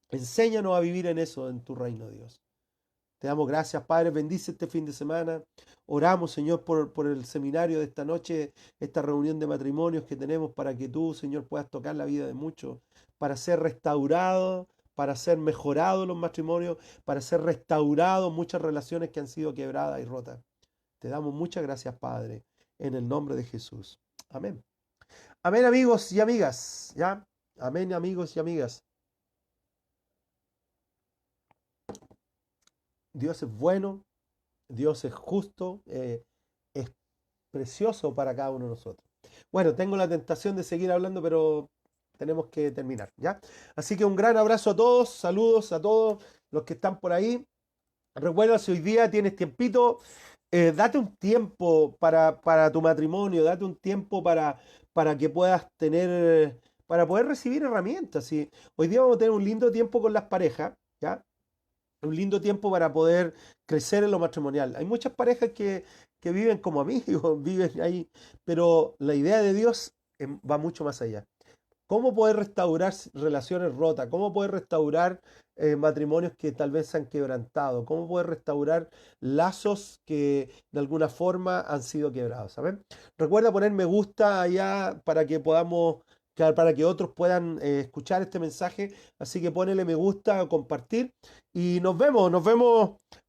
Enséñanos a vivir en eso, en tu reino, Dios. Te damos gracias, Padre. Bendice este fin de semana. Oramos, Señor, por el seminario de esta noche, esta reunión de matrimonios que tenemos para que tú, Señor, puedas tocar la vida de muchos, para ser restaurado, para ser mejorados los matrimonios, para ser restaurados muchas relaciones que han sido quebradas y rotas. Te damos muchas gracias, Padre, en el nombre de Jesús. Amén. Amén, amigos y amigas. ¿Ya? Amén, amigos y amigas. Dios es bueno, Dios es justo, es precioso para cada uno de nosotros. Bueno, tengo la tentación de seguir hablando, pero tenemos que terminar, ¿ya? Así que un gran abrazo a todos, saludos a todos los que están por ahí. Recuerda, si hoy día tienes tiempito, date un tiempo para tu matrimonio, date un tiempo para que puedas tener, para poder recibir herramientas. ¿Sí? Hoy día vamos a tener un lindo tiempo con las parejas, ¿ya? Un lindo tiempo para poder crecer en lo matrimonial. Hay muchas parejas que viven como amigos, viven ahí, pero la idea de Dios va mucho más allá. ¿Cómo poder restaurar relaciones rotas? ¿Cómo poder restaurar matrimonios que tal vez se han quebrantado? ¿Cómo poder restaurar lazos que de alguna forma han sido quebrados? ¿Saben? Recuerda poner me gusta allá para que podamos, para que otros puedan escuchar este mensaje. Así que ponele me gusta o compartir. Y nos vemos,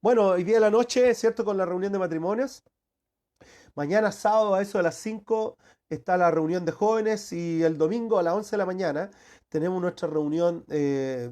bueno, hoy día de la noche, ¿cierto? Con la reunión de matrimonios. Mañana sábado a eso de las 5 está la reunión de jóvenes y el domingo a las 11 de la mañana tenemos nuestra reunión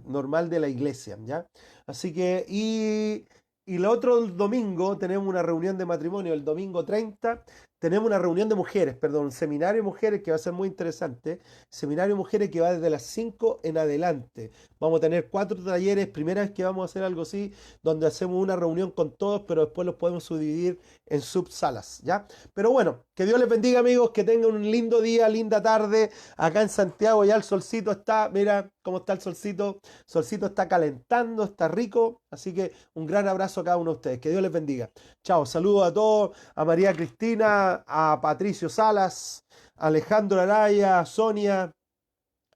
normal de la iglesia, ¿ya? Así que, y el otro domingo tenemos una reunión de matrimonio, el domingo 30 tenemos una reunión de mujeres, perdón, un seminario de mujeres que va a ser muy interesante, seminario de mujeres que va desde las 5 en adelante. Vamos a tener 4 talleres, primera vez que vamos a hacer algo así, donde hacemos una reunión con todos, pero después los podemos subdividir en subsalas, ¿ya? Pero bueno, que Dios les bendiga, amigos, que tengan un lindo día, linda tarde. Acá en Santiago ya el solcito está, mira cómo está el solcito. El solcito está calentando, está rico. Así que un gran abrazo a cada uno de ustedes. Que Dios les bendiga. Chao, saludos a todos, a María Cristina, a Patricio Salas, a Alejandro Araya, a Sonia,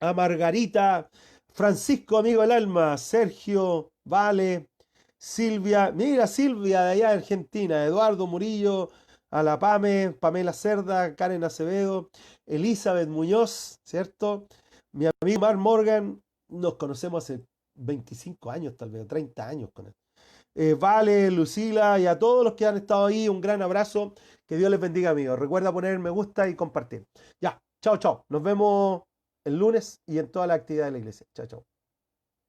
a Margarita, Francisco, amigo del alma, Sergio, Vale, Silvia, mira Silvia de allá de Argentina, Eduardo Murillo, a la Pamela Cerda, Karen Acevedo, Elizabeth Muñoz, ¿cierto? Mi amigo Mark Morgan, nos conocemos hace 25 años, tal vez, 30 años con él. Vale, Lucila y a todos los que han estado ahí, un gran abrazo. Que Dios les bendiga, amigos. Recuerda poner me gusta y compartir. Ya, chao, chao. Nos vemos el lunes y en toda la actividad de la iglesia. Chao, chao.